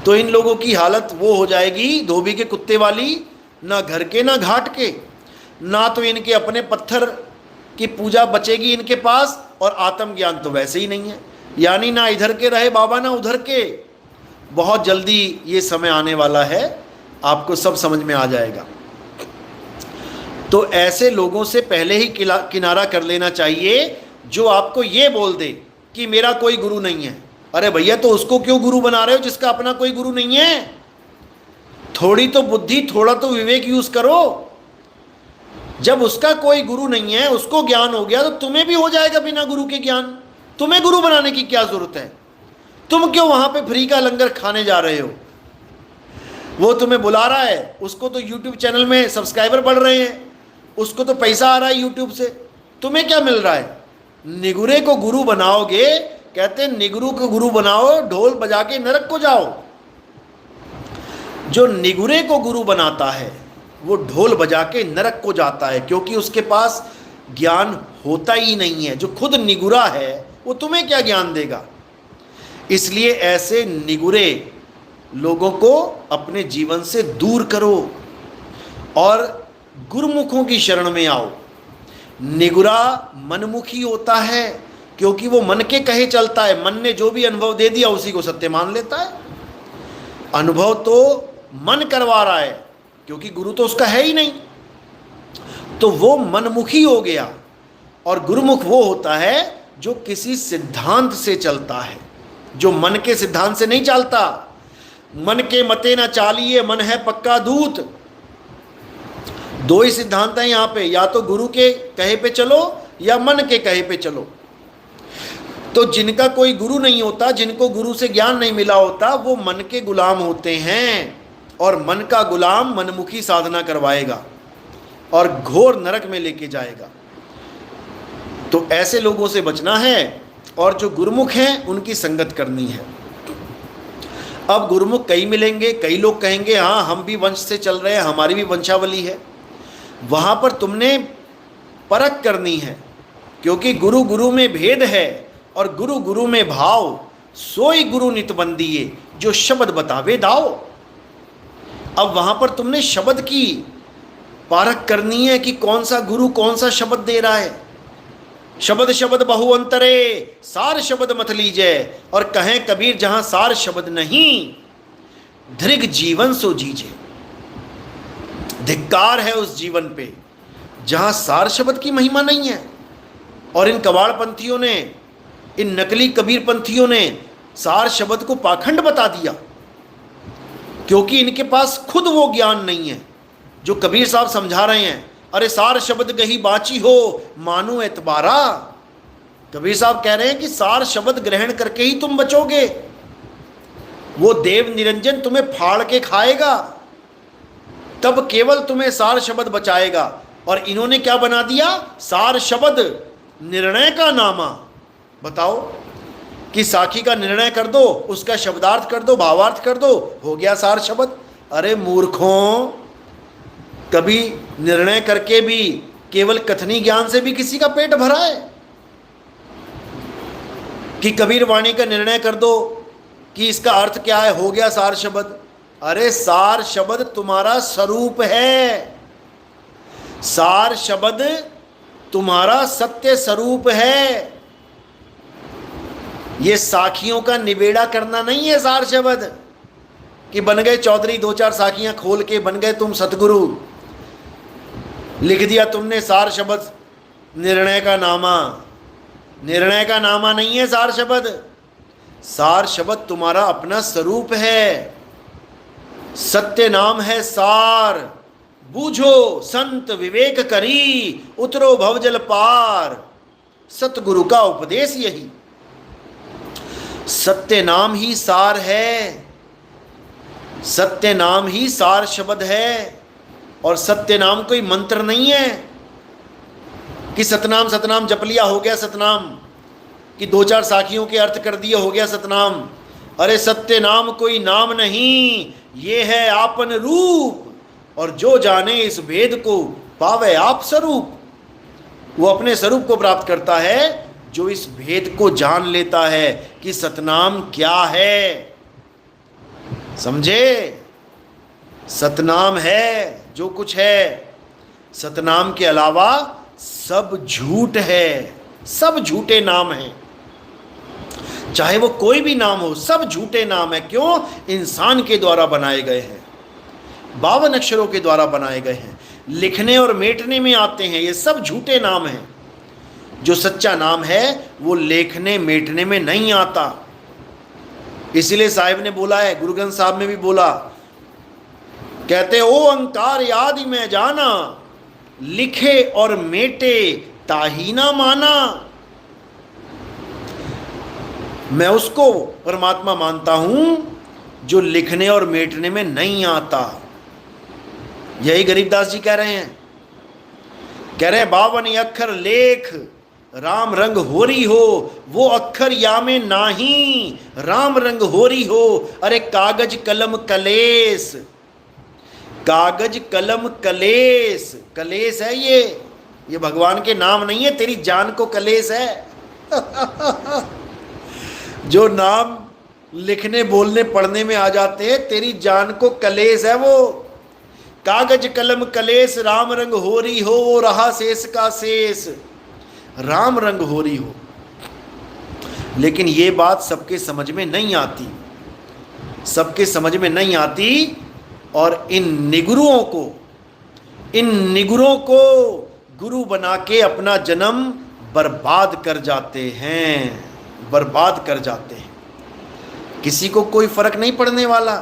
तो इन लोगों की हालत वो हो जाएगी धोबी के कुत्ते वाली, ना घर के ना घाट के, ना तो इनके अपने पत्थर की पूजा बचेगी इनके पास, और आत्मज्ञान तो वैसे ही नहीं है। यानी ना इधर के रहे बाबा ना उधर के। बहुत जल्दी ये समय आने वाला है, आपको सब समझ में आ जाएगा। तो ऐसे लोगों से पहले ही किनारा कर लेना चाहिए जो आपको ये बोल दे कि मेरा कोई गुरु नहीं है। अरे भैया, तो उसको क्यों गुरु बना रहे हो जिसका अपना कोई गुरु नहीं है? थोड़ी तो बुद्धि, थोड़ा तो विवेक यूज करो। जब उसका कोई गुरु नहीं है, उसको ज्ञान हो गया, तो तुम्हें भी हो जाएगा बिना गुरु के ज्ञान। तुम्हें गुरु बनाने की क्या जरूरत है? तुम क्यों वहां पे फ्री का लंगर खाने जा रहे हो? वो तुम्हें बुला रहा है, उसको तो यूट्यूब चैनल में सब्सक्राइबर बढ़ रहे हैं, उसको तो पैसा आ रहा है यूट्यूब से, तुम्हें क्या मिल रहा है? निगुरे को गुरु बनाओगे, कहते हैं निगुरु को गुरु बनाओ, ढोल बजा के नरक को जाओ। जो निगुरे को गुरु बनाता है वो ढोल बजा के नरक को जाता है, क्योंकि उसके पास ज्ञान होता ही नहीं है। जो खुद निगुरा है वो तुम्हें क्या ज्ञान देगा? इसलिए ऐसे निगुरे लोगों को अपने जीवन से दूर करो और गुरुमुखों की शरण में आओ। निगुरा मनमुखी होता है, क्योंकि वो मन के कहे चलता है। मन ने जो भी अनुभव दे दिया उसी को सत्य मान लेता है। अनुभव तो मन करवा रहा है, क्योंकि गुरु तो उसका है ही नहीं, तो वो मनमुखी हो गया। और गुरुमुख वो होता है जो किसी सिद्धांत से चलता है, जो मन के सिद्धांत से नहीं चलता। मन के मते ना चालिए, मन है पक्का दूत। दो ही सिद्धांत हैं यहाँ पे, या तो गुरु के कहे पे चलो या मन के कहे पे चलो। तो जिनका कोई गुरु नहीं होता, जिनको गुरु से ज्ञान नहीं मिला होता, वो मन के गुलाम होते हैं, और मन का गुलाम मनमुखी साधना करवाएगा और घोर नरक में लेके जाएगा। तो ऐसे लोगों से बचना है, और जो गुरुमुख हैं उनकी संगत करनी है। अब गुरुमुख कई मिलेंगे, कई लोग कहेंगे हाँ हम भी वंश से चल रहे हैं, हमारी भी वंशावली है। वहाँ पर तुमने परख करनी है, क्योंकि गुरु गुरु में भेद है, और गुरु गुरु में भाव। सोई गुरु नित बंदिए, जो शब्द बतावे दाओ। अब वहाँ पर तुमने शब्द की परख करनी है कि कौन सा गुरु कौन सा शब्द दे रहा है। शब्द शब्द बहु अंतरे, सार शब्द मत लीजिए। और कहें कबीर जहां सार शब्द नहीं, धृग जीवन सो जीजे। धिक्कार है उस जीवन पे जहां सार शब्द की महिमा नहीं है। और इन कबाड़पंथियों ने, इन नकली कबीर पंथियों ने सार शब्द को पाखंड बता दिया, क्योंकि इनके पास खुद वो ज्ञान नहीं है जो कबीर साहब समझा रहे हैं। अरे सार शब्द गही बाची हो, मानो एतबारा। कबीर साहब कह रहे हैं कि सार शब्द ग्रहण करके ही तुम बचोगे। वो देव निरंजन तुम्हें फाड़ के खाएगा, तब केवल तुम्हें सार शब्द बचाएगा। और इन्होंने क्या बना दिया? सार शब्द निर्णय का नामा। बताओ कि साखी का निर्णय कर दो, उसका शब्दार्थ कर दो, भावार्थ कर दो, हो गया सार शब्द। अरे मूर्खों, कभी निर्णय करके भी केवल कथनी ज्ञान से भी किसी का पेट भरा है? कि कबीर वाणी का निर्णय कर दो कि इसका अर्थ क्या है, हो गया सार शब्द। अरे सार शब्द तुम्हारा स्वरूप है, सार शब्द तुम्हारा सत्य स्वरूप है। ये साखियों का निबेड़ा करना नहीं है सार शब्द, कि बन गए चौधरी, दो चार साखियां खोल के बन गए तुम सतगुरु, लिख दिया तुमने सार शब्द निर्णय का नामा। निर्णय का नामा नहीं है सार शब्द। सार शब्द तुम्हारा अपना स्वरूप है, सत्य नाम है सार। बूझो संत विवेक करी, उतरो भवजल पार। सतगुरु का उपदेश यही, सत्य नाम ही सार है, सत्य नाम ही सार शब्द है। और सत्य नाम कोई मंत्र नहीं है कि सतनाम सतनाम जप लिया हो गया सतनाम, कि दो चार साखियों के अर्थ कर दिए हो गया सतनाम। अरे सत्य नाम कोई नाम नहीं, ये है आपन रूप। और जो जाने इस भेद को पावे आप स्वरूप। वो अपने स्वरूप को प्राप्त करता है जो इस भेद को जान लेता है कि सतनाम क्या है। समझे? सतनाम है जो कुछ है, सतनाम के अलावा सब झूठ है, सब झूठे नाम हैं। चाहे वो कोई भी नाम हो, सब झूठे नाम है। क्यों? इंसान के द्वारा बनाए गए हैं, 52 अक्षरों के द्वारा बनाए गए हैं, लिखने और मेटने में आते हैं। ये सब झूठे नाम हैं। जो सच्चा नाम है वो लेखने मेटने में नहीं आता। इसीलिए साहिब ने बोला है, गुरु ग्रंथ साहब में भी बोला, कहते ओ अंकार याद में जाना, लिखे और मेटे ताही ना माना। मैं उसको परमात्मा मानता हूं जो लिखने और मेटने में नहीं आता। यही गरीबदास जी कह रहे हैं। कह रहे हैं 52 अक्षर लेख राम रंग होरी हो, वो अक्षर या में नाही राम रंग होरी हो। अरे कागज कलम कलेस, कागज कलम कलेस, कलेस है ये भगवान के नाम नहीं है, तेरी जान को कलेस है। जो नाम लिखने बोलने पढ़ने में आ जाते हैं, तेरी जान को कलेस है वो। कागज कलम कलेस राम रंग होरी हो, वो रहा शेष का शेष, राम रंग होरी हो। लेकिन ये बात सबके समझ में नहीं आती, सबके समझ में नहीं आती। और इन निगुरों को गुरु बना के अपना जन्म बर्बाद कर जाते हैं, बर्बाद कर जाते हैं। किसी को कोई फर्क नहीं पड़ने वाला,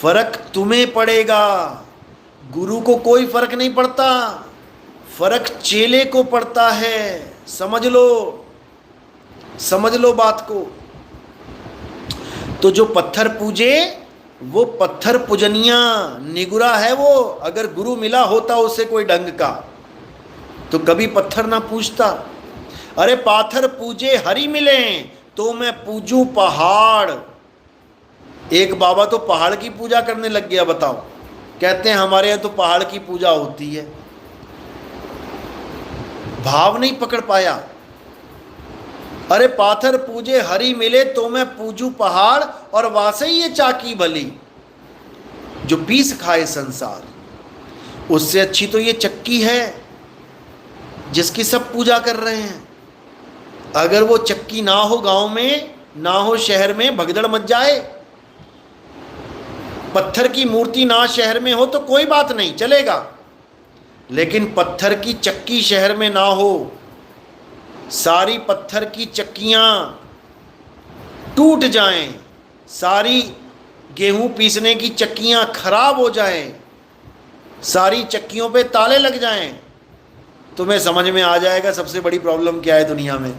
फर्क तुम्हें पड़ेगा। गुरु को कोई फर्क नहीं पड़ता, फर्क चेले को पड़ता है। समझ लो, समझ लो बात को। तो जो पत्थर पूजे वो पत्थर पूजनिया निगुरा है वो। अगर गुरु मिला होता उसे कोई ढंग का तो कभी पत्थर ना पूजता। अरे पाथर पूजे हरि मिले तो मैं पूजूं पहाड़। एक बाबा तो पहाड़ की पूजा करने लग गया, बताओ। कहते हैं हमारे यहाँ तो पहाड़ की पूजा होती है। भाव नहीं पकड़ पाया। अरे पाथर पूजे हरि मिले तो मैं पूजू पहाड़, और वासे ही ये चाकी भली जो पीस खाए संसार। उससे अच्छी तो ये चक्की है जिसकी सब पूजा कर रहे हैं। अगर वो चक्की ना हो गांव में, ना हो शहर में, भगदड़ मच जाए। पत्थर की मूर्ति ना शहर में हो तो कोई बात नहीं, चलेगा। लेकिन पत्थर की चक्की शहर में ना हो, सारी पत्थर की चक्कियां टूट जाएं, सारी गेहूं पीसने की चक्कियां खराब हो जाएं, सारी चक्कियों पे ताले लग जाएं, तुम्हें समझ में आ जाएगा सबसे बड़ी प्रॉब्लम क्या है दुनिया में।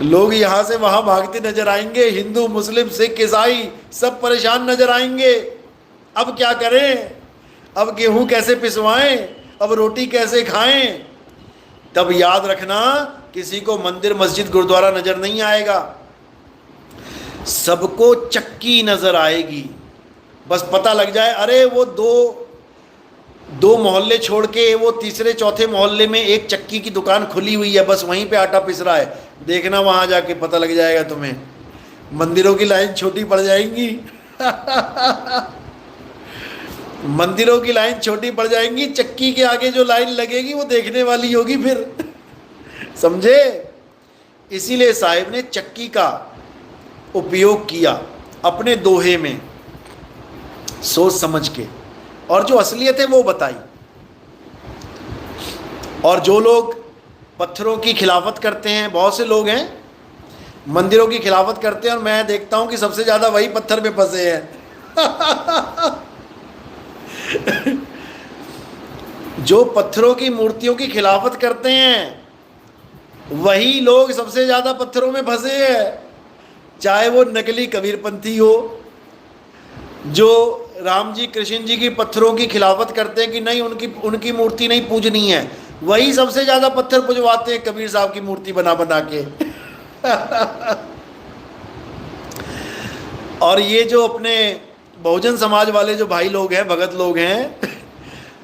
लोग यहां से वहां भागते नजर आएंगे, हिंदू मुस्लिम सिख ईसाई सब परेशान नजर आएंगे। अब क्या करें, अब गेहूं कैसे पिसवाएं, अब रोटी कैसे खाएं। तब याद रखना, किसी को मंदिर मस्जिद गुरुद्वारा नजर नहीं आएगा, सबको चक्की नजर आएगी। बस पता लग जाए अरे वो दो मोहल्ले छोड़ के वो तीसरे चौथे मोहल्ले में एक चक्की की दुकान खुली हुई है, बस वहीं पे आटा पिस रहा है। देखना वहां जाके पता लग जाएगा तुम्हें। मंदिरों की लाइन छोटी पड़ जाएंगी। मंदिरों की लाइन छोटी पड़ जाएंगी, चक्की के आगे जो लाइन लगेगी वो देखने वाली होगी फिर। समझे? इसीलिए साहिब ने चक्की का उपयोग किया अपने दोहे में, सोच समझ के, और जो असलियत है वो बताई। और जो लोग पत्थरों की खिलाफत करते हैं, बहुत से लोग हैं मंदिरों की खिलाफत करते हैं, और मैं देखता हूं कि सबसे ज्यादा वही पत्थर पे फंसे हैं। जो पत्थरों की मूर्तियों की खिलाफत करते हैं वही लोग सबसे ज्यादा पत्थरों में फंसे हैं। चाहे वो नकली कबीरपंथी हो, जो राम जी कृष्ण जी की पत्थरों की खिलाफत करते हैं कि नहीं उनकी मूर्ति नहीं पूजनी है, वही सबसे ज्यादा पत्थर पुजवाते हैं कबीर साहब की मूर्ति बना बना के। और ये जो अपने बहुजन समाज वाले जो भाई लोग हैं, भगत लोग हैं,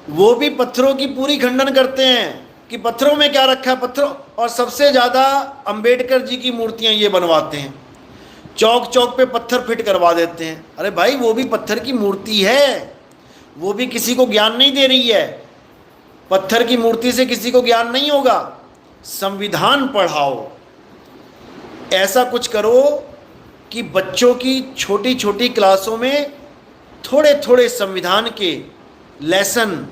वो भी पत्थरों की पूरी खंडन करते हैं कि पत्थरों में क्या रखा है, पत्थरों। और सबसे ज़्यादा अंबेडकर जी की मूर्तियां ये बनवाते हैं। चौक चौक पे पत्थर फिट करवा देते हैं। अरे भाई वो भी पत्थर की मूर्ति है, वो भी किसी को ज्ञान नहीं दे रही है। पत्थर की मूर्ति से किसी को ज्ञान नहीं होगा। संविधान पढ़ाओ, ऐसा कुछ करो कि बच्चों की छोटी छोटी क्लासों में थोड़े थोड़े संविधान के लेसन,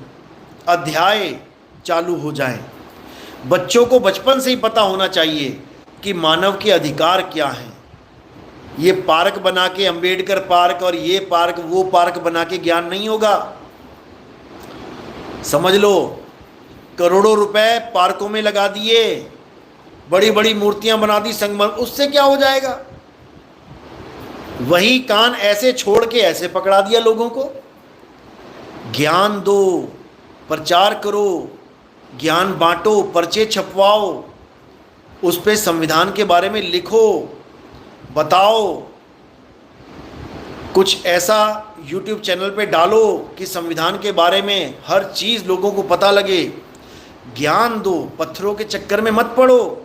अध्याय चालू हो जाएं। बच्चों को बचपन से ही पता होना चाहिए कि मानव के अधिकार क्या हैं। ये पार्क बना के, अंबेडकर पार्क और ये पार्क वो पार्क बना के ज्ञान नहीं होगा। समझ लो, करोड़ों रुपए पार्कों में लगा दिए, बड़ी बड़ी मूर्तियां बना दी संगमरमर, उससे क्या हो जाएगा? वही कान ऐसे छोड़ के ऐसे पकड़ा दिया लोगों को। ज्ञान दो, प्रचार करो, ज्ञान बांटो, पर्चे छपवाओ, उस पे संविधान के बारे में लिखो, बताओ। कुछ ऐसा YouTube चैनल पे डालो कि संविधान के बारे में हर चीज़ लोगों को पता लगे। ज्ञान दो, पत्थरों के चक्कर में मत पड़ो।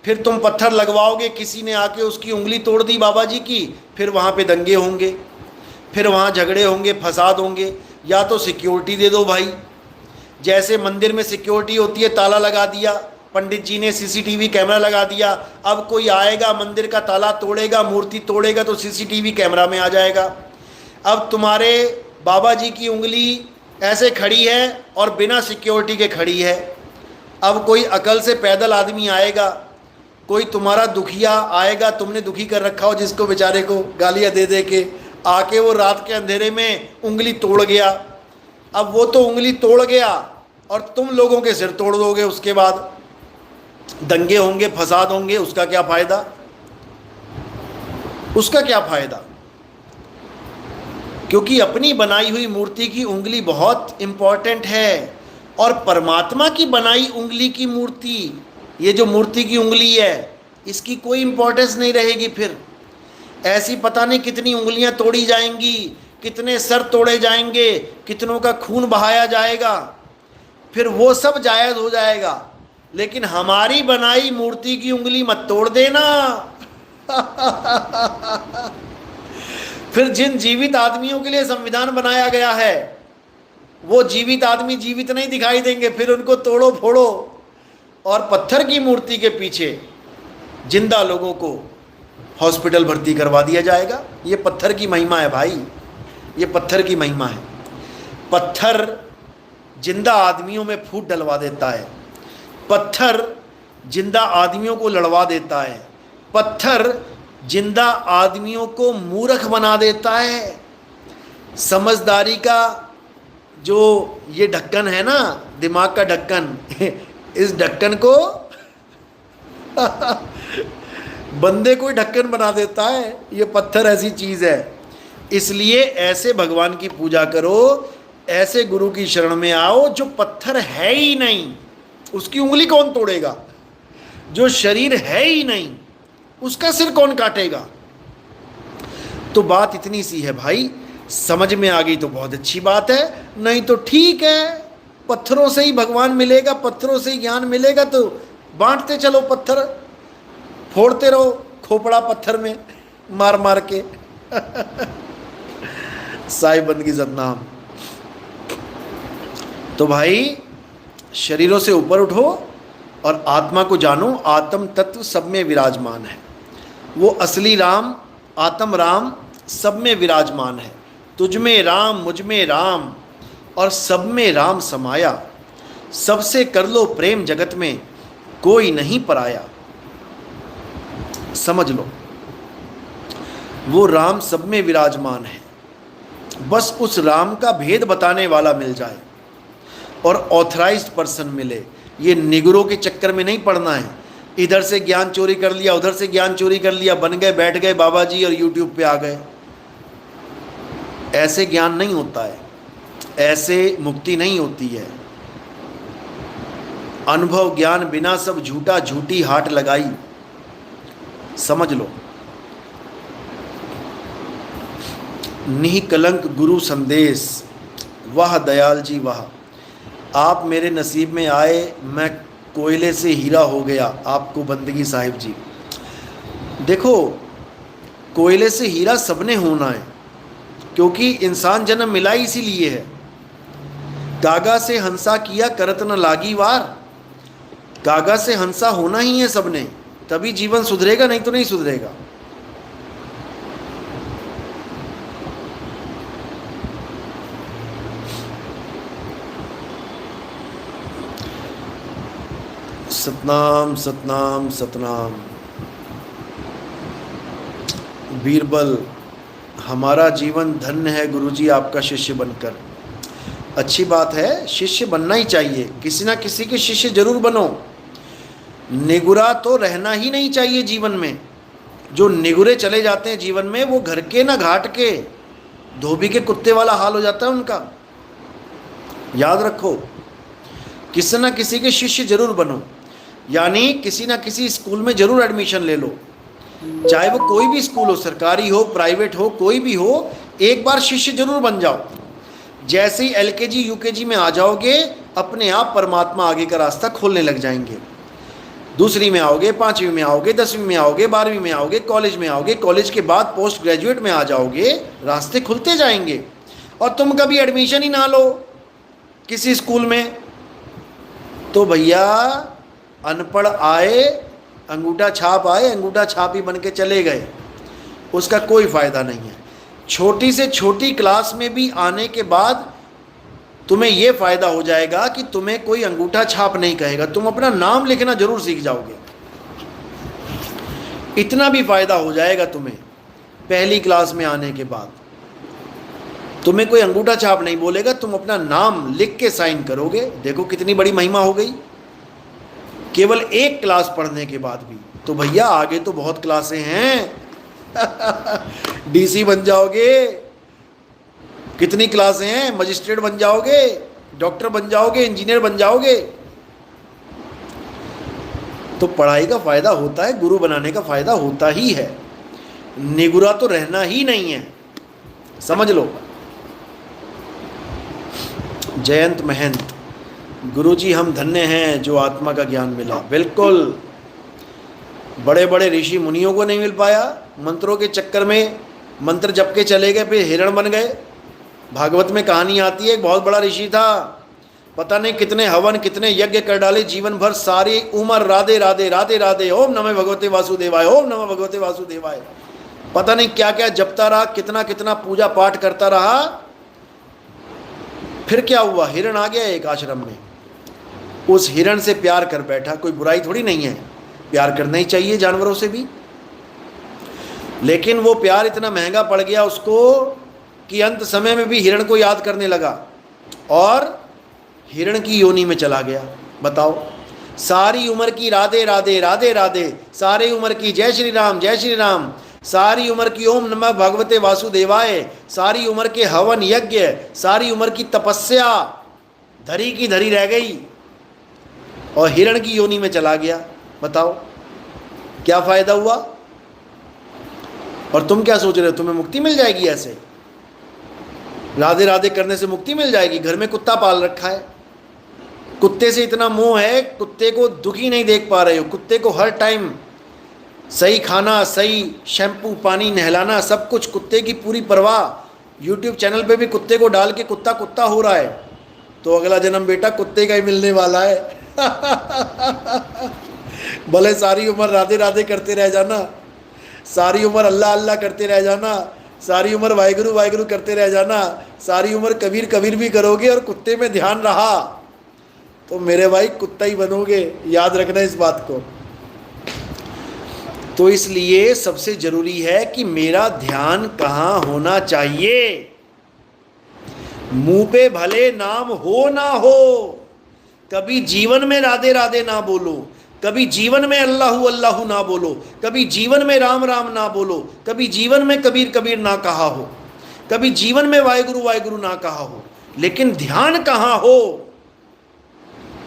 फिर तुम पत्थर लगवाओगे, किसी ने आके उसकी उंगली तोड़ दी बाबा जी की, फिर वहाँ पे दंगे होंगे, फिर वहाँ झगड़े होंगे, फसाद होंगे। या तो सिक्योरिटी दे दो भाई, जैसे मंदिर में सिक्योरिटी होती है, ताला लगा दिया, पंडित जी ने CCTV कैमरा लगा दिया। अब कोई आएगा, मंदिर का ताला तोड़ेगा, मूर्ति तोड़ेगा तो CCTV कैमरा में आ जाएगा। अब तुम्हारे बाबा जी की उंगली ऐसे खड़ी है और बिना सिक्योरिटी के खड़ी है। अब कोई अकल से पैदल आदमी आएगा, कोई तुम्हारा दुखिया आएगा, तुमने दुखी कर रखा हो जिसको, बेचारे को गालियाँ दे दे के, आके वो रात के अंधेरे में उंगली तोड़ गया। अब वो तो उंगली तोड़ गया और तुम लोगों के सिर तोड़ दोगे, उसके बाद दंगे होंगे, फसाद होंगे। उसका क्या फायदा? उसका क्या फायदा? क्योंकि अपनी बनाई हुई मूर्ति की उंगली बहुत इंपॉर्टेंट है, और परमात्मा की बनाई उंगली की मूर्ति, ये जो मूर्ति की उंगली है, इसकी कोई इंपॉर्टेंस नहीं रहेगी। फिर ऐसी पता नहीं कितनी उंगलियां तोड़ी जाएंगी, कितने सर तोड़े जाएंगे, कितनों का खून बहाया जाएगा, फिर वो सब जायज़ हो जाएगा। लेकिन हमारी बनाई मूर्ति की उंगली मत तोड़ देना। फिर जिन जीवित आदमियों के लिए संविधान बनाया गया है, वो जीवित आदमी जीवित नहीं दिखाई देंगे, फिर उनको तोड़ो फोड़ो। और पत्थर की मूर्ति के पीछे जिंदा लोगों को हॉस्पिटल भर्ती करवा दिया जाएगा। ये पत्थर की महिमा है भाई, ये पत्थर की महिमा है। पत्थर जिंदा आदमियों में फूट डलवा देता है, पत्थर जिंदा आदमियों को लड़वा देता है, पत्थर जिंदा आदमियों को मूर्ख बना देता है। समझदारी का जो ये ढक्कन है ना, दिमाग का ढक्कन, इस ढक्कन को बंदे को ढक्कन बना देता है। ये पत्थर ऐसी चीज़ है। इसलिए ऐसे भगवान की पूजा करो, ऐसे गुरु की शरण में आओ जो पत्थर है ही नहीं। उसकी उंगली कौन तोड़ेगा? जो शरीर है ही नहीं, उसका सिर कौन काटेगा? तो बात इतनी सी है भाई, समझ में आ गई तो बहुत अच्छी बात है, नहीं तो ठीक है। पत्थरों से ही भगवान मिलेगा, पत्थरों से ही ज्ञान मिलेगा, तो बांटते चलो, पत्थर फोड़ते रहो, खोपड़ा पत्थर में मार मार के। साई बंदगी सतनाम। तो भाई शरीरों से ऊपर उठो और आत्मा को जानो। आत्म तत्व सब में विराजमान है। वो असली राम, आत्म राम सब में विराजमान है। तुझ में राम, मुझ में राम, और सब में राम समाया। सबसे कर लो प्रेम, जगत में कोई नहीं पराया। समझ लो, वो राम सब में विराजमान है। बस उस राम का भेद बताने वाला मिल जाए और ऑथराइज्ड पर्सन मिले। ये निगरों के चक्कर में नहीं पड़ना है। इधर से ज्ञान चोरी कर लिया, उधर से ज्ञान चोरी कर लिया, बन गए, बैठ गए बाबा जी और यूट्यूब पे आ गए। ऐसे ज्ञान नहीं होता है, ऐसे मुक्ति नहीं होती है। अनुभव ज्ञान बिना सब झूठा, झूठी हाट लगाई। समझ लो, निकलंक गुरु संदेश, वाह दयाल जी वाह। आप मेरे नसीब में आए, मैं कोयले से हीरा हो गया। आपको बंदगी साहिब जी। देखो, कोयले से हीरा सबने होना है, क्योंकि इंसान जन्म मिला ही इसीलिए है। गागा से हंसा किया करत न लागी वार, गागा से हंसा होना ही है सबने, तभी जीवन सुधरेगा, नहीं तो नहीं सुधरेगा। सतनाम सतनाम सतनाम। बीरबल, हमारा जीवन धन्य है गुरुजी आपका शिष्य बनकर। अच्छी बात है, शिष्य बनना ही चाहिए, किसी ना किसी के शिष्य जरूर बनो। निगुरा तो रहना ही नहीं चाहिए जीवन में। जो निगुरे चले जाते हैं जीवन में, वो घर के ना घाट के, धोबी के कुत्ते वाला हाल हो जाता है उनका। याद रखो, किसी ना किसी के शिष्य जरूर बनो, यानी किसी ना किसी स्कूल में जरूर एडमिशन ले लो, चाहे वो कोई भी स्कूल हो, सरकारी हो, प्राइवेट हो, कोई भी हो, एक बार शिष्य जरूर बन जाओ। जैसे ही एलकेजी यूकेजी में आ जाओगे, अपने आप परमात्मा आगे का रास्ता खोलने लग जाएंगे। दूसरी में आओगे, पांचवी में आओगे, 10वीं में आओगे, 12वीं में आओगे, कॉलेज में आओगे, कॉलेज के बाद पोस्ट ग्रेजुएट में आ जाओगे, रास्ते खुलते जाएंगे। और तुम कभी एडमिशन ही ना लो किसी स्कूल में, तो भैया अनपढ़ आए, अंगूठा छाप आए, अंगूठा छाप ही बन के चले गए, उसका कोई फ़ायदा नहीं है। छोटी से छोटी क्लास में भी आने के बाद तुम्हें यह फ़ायदा हो जाएगा कि तुम्हें कोई अंगूठा छाप नहीं कहेगा, तुम अपना नाम लिखना जरूर सीख जाओगे। इतना भी फ़ायदा हो जाएगा तुम्हें पहली क्लास में आने के बाद। तुम्हें कोई अंगूठा छाप नहीं बोलेगा, तुम अपना नाम लिख के साइन करोगे। देखो कितनी बड़ी महिमा हो गई केवल एक क्लास पढ़ने के बाद भी। तो भैया आगे तो बहुत क्लासें हैं डीसी बन जाओगे, कितनी क्लासें हैं, मजिस्ट्रेट बन जाओगे, डॉक्टर बन जाओगे, इंजीनियर बन जाओगे। तो पढ़ाई का फायदा होता है, गुरु बनाने का फायदा होता ही है, निगुरा तो रहना ही नहीं है, समझ लो। जयंत महंत, गुरुजी हम धन्य हैं जो आत्मा का ज्ञान मिला। बिल्कुल, बड़े बड़े ऋषि मुनियों को नहीं मिल पाया, मंत्रों के चक्कर में मंत्र जप के चले गए, फिर हिरण बन गए। भागवत में कहानी आती है, एक बहुत बड़ा ऋषि था, पता नहीं कितने हवन कितने यज्ञ कर डाले, जीवन भर सारी उम्र राधे राधे राधे राधे, ओम नमः भगवते वासुदेवाय, ओम नमः भगवते वासुदेवाय, पता नहीं क्या क्या जपता रहा, कितना कितना पूजा पाठ करता रहा। फिर क्या हुआ, हिरण आ गया एक आश्रम में, उस हिरण से प्यार कर बैठा। कोई बुराई थोड़ी नहीं है, प्यार करना ही चाहिए जानवरों से भी, लेकिन वो प्यार इतना महंगा पड़ गया उसको कि अंत समय में भी हिरण को याद करने लगा और हिरण की योनि में चला गया। बताओ, सारी उम्र की राधे राधे राधे राधे, सारी उम्र की जय श्री राम जय श्री राम, सारी उम्र की ओम नमः भगवते वासुदेवाय, सारी उम्र के हवन यज्ञ, सारी उम्र की तपस्या धरी की धरी रह गई और हिरण की योनि में चला गया। बताओ क्या फायदा हुआ? और तुम क्या सोच रहे हो, तुम्हें मुक्ति मिल जाएगी? ऐसे राधे राधे करने से मुक्ति मिल जाएगी? घर में कुत्ता पाल रखा है, कुत्ते से इतना मोह है, कुत्ते को दुखी नहीं देख पा रहे हो, कुत्ते को हर टाइम सही खाना, सही शैम्पू, पानी, नहलाना, सब कुछ, कुत्ते की पूरी परवाह। यूट्यूब चैनल पे भी कुत्ते को डाल के कुत्ता कुत्ता हो रहा है, तो अगला जन्म बेटा कुत्ते का ही मिलने वाला है भले सारी उम्र राधे राधे करते रह जाना, सारी उम्र अल्लाह अल्लाह करते रह जाना, सारी उम्र वाहिगुरु वाहिगुरु करते रह जाना, सारी उम्र कबीर कबीर भी करोगे और कुत्ते में ध्यान रहा तो मेरे भाई कुत्ता ही बनोगे। याद रखना इस बात को। तो इसलिए सबसे जरूरी है कि मेरा ध्यान कहाँ होना चाहिए। मुंह पे भले नाम हो ना हो, कभी जीवन में राधे राधे ना बोलो, कभी जीवन में अल्लाहु अल्लाहु ना बोलो, कभी जीवन में राम राम ना बोलो, कभी जीवन में कबीर कबीर ना कहा हो, कभी जीवन में वाहिगुरु वाहिगुरु ना कहा हो, लेकिन ध्यान कहाँ हो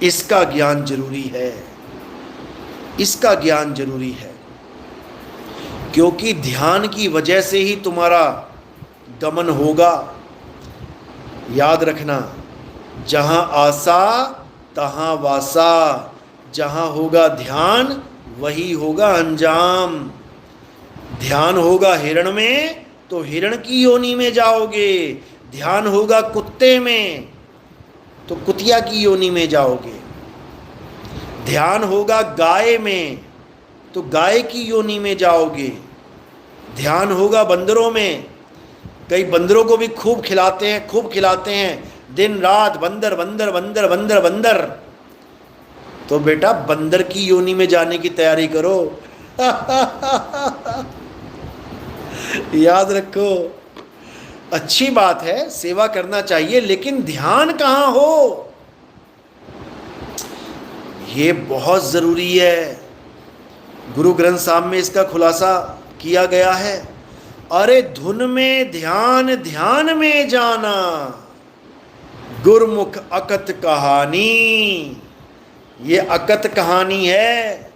इसका ज्ञान जरूरी है, इसका ज्ञान जरूरी है। क्योंकि ध्यान की वजह से ही तुम्हारा गमन होगा। याद रखना, जहां आसा तहां वासा, जहां होगा ध्यान वही होगा अंजाम। ध्यान ध्यान होगा हिरण में तो हिरण की योनि में जाओगे, ध्यान होगा कुत्ते में तो कुतिया की योनि में जाओगे, ध्यान होगा गाय में तो गाय की योनि में जाओगे, ध्यान होगा बंदरों में, कई बंदरों को भी खूब खिलाते हैं दिन रात, बंदर बंदर बंदर बंदर बंदर, तो बेटा बंदर की योनि में जाने की तैयारी करो। याद रखो, अच्छी बात है, सेवा करना चाहिए, लेकिन ध्यान कहाँ हो, ये बहुत जरूरी है। गुरु ग्रंथ साहब में इसका खुलासा किया गया है। अरे धुन में ध्यान, ध्यान में जाना, गुरमुख अकत कहानी। ये अकत कहानी है,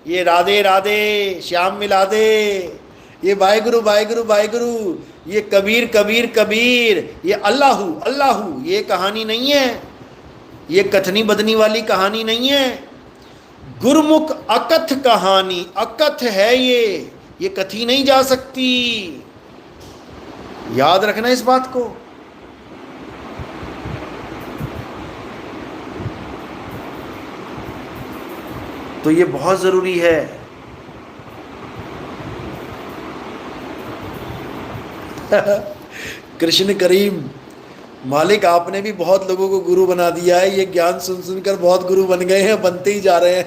ये राधे राधे श्याम मिला दे, ये वाहेगुरु वाहेगुरु वाहेगुरु, ये कबीर कबीर कबीर, ये अल्लाहू अल्लाहू, ये कहानी नहीं है, ये कथनी बदनी वाली कहानी नहीं है। गुरमुख अकथ कहानी, अकथ है ये कथी नहीं जा सकती। याद रखना इस बात को। तो ये बहुत जरूरी है। कृष्ण करीम, मालिक आपने भी बहुत लोगों को गुरु बना दिया है। ये ज्ञान सुन सुनकर बहुत गुरु बन गए हैं, बनते ही जा रहे हैं।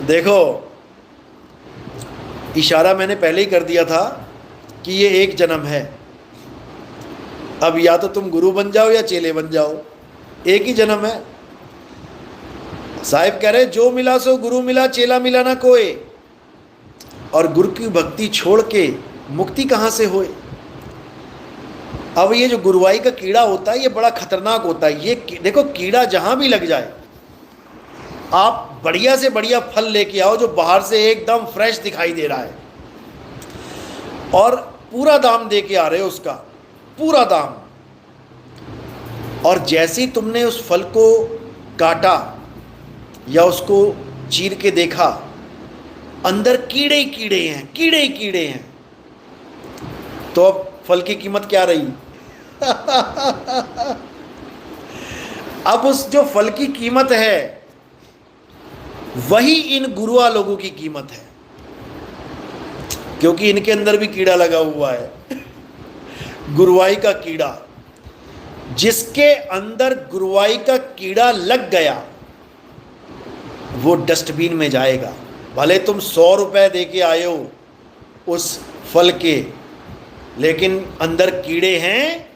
देखो, इशारा मैंने पहले ही कर दिया था कि ये एक जन्म है। अब या तो तुम गुरु बन जाओ या चेले बन जाओ, एक ही जन्म है। साहिब कह रहे जो मिला सो गुरु मिला, चेला मिला ना कोई। और गुरु की भक्ति छोड़ के मुक्ति कहाँ से होए। अब ये जो गुरुवाई का कीड़ा होता है ये बड़ा खतरनाक होता है। ये देखो, कीड़ा जहां भी लग जाए, आप बढ़िया से बढ़िया फल लेके आओ जो बाहर से एकदम फ्रेश दिखाई दे रहा है, और पूरा दाम दे के आ रहे हो उसका, पूरा दाम, और जैसे ही तुमने उस फल को काटा या उसको चीर के देखा, अंदर कीड़े ही कीड़े हैं, कीड़े ही कीड़े हैं, तो अब फल की कीमत क्या रही। अब उस जो फल की कीमत है वही इन गुरुआ लोगों की कीमत है, क्योंकि इनके अंदर भी कीड़ा लगा हुआ है। गुरुवाई का कीड़ा, जिसके अंदर गुरुवाई का कीड़ा लग गया वो डस्टबिन में जाएगा। भले तुम 100 रुपए दे के आए हो उस फल के, लेकिन अंदर कीड़े हैं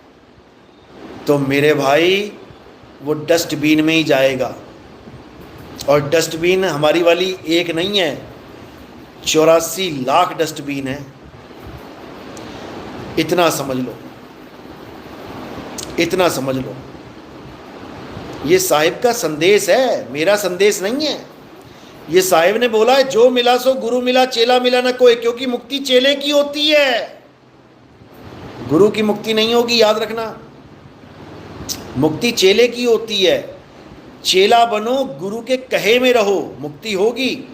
तो मेरे भाई वो डस्टबिन में ही जाएगा। और डस्टबिन हमारी वाली एक नहीं है, 84 लाख डस्टबिन है। इतना समझ लो, इतना समझ लो। ये साहिब का संदेश है, मेरा संदेश नहीं है। ये साहिब ने बोला है जो मिला सो गुरु मिला, चेला मिला ना कोई, क्योंकि मुक्ति चेले की होती है, गुरु की मुक्ति नहीं होगी। याद रखना, मुक्ति चेले की होती है। चेला बनो, गुरु के कहे में रहो, मुक्ति होगी।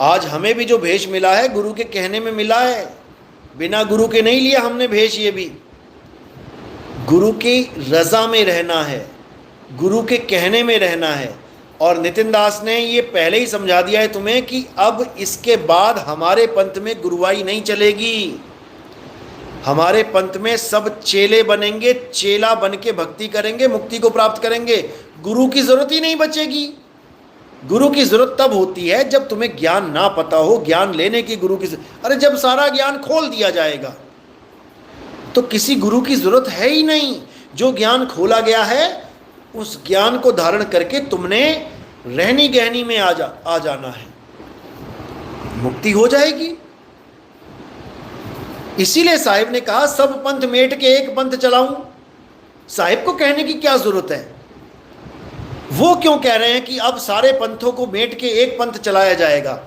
आज हमें भी जो भेष मिला है गुरु के कहने में मिला है, बिना गुरु के नहीं लिया हमने भेष। ये भी गुरु की रजा में रहना है, गुरु के कहने में रहना है। और नितिन दास ने ये पहले ही समझा दिया है तुम्हें कि अब इसके बाद हमारे पंथ में गुरुवाई नहीं चलेगी। हमारे पंथ में सब चेले बनेंगे, चेला बन के भक्ति करेंगे, मुक्ति को प्राप्त करेंगे। गुरु की जरूरत ही नहीं बचेगी। गुरु की जरूरत तब होती है जब तुम्हें ज्ञान ना पता हो, ज्ञान लेने की गुरु की। अरे जब सारा ज्ञान खोल दिया जाएगा तो किसी गुरु की जरूरत है ही नहीं। जो ज्ञान खोला गया है उस ज्ञान को धारण करके तुमने रहनी गहनी में आ जाना है, मुक्ति हो जाएगी। इसीलिए साहिब ने कहा सब पंथ मेट के एक पंथ चलाऊं। साहिब को कहने की क्या जरूरत है। वो क्यों कह रहे हैं कि अब सारे पंथों को मेट के एक पंथ चलाया जाएगा।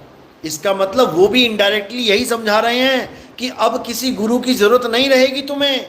इसका मतलब वो भी इनडायरेक्टली यही समझा रहे हैं कि अब किसी गुरु की जरूरत नहीं रहेगी तुम्हें।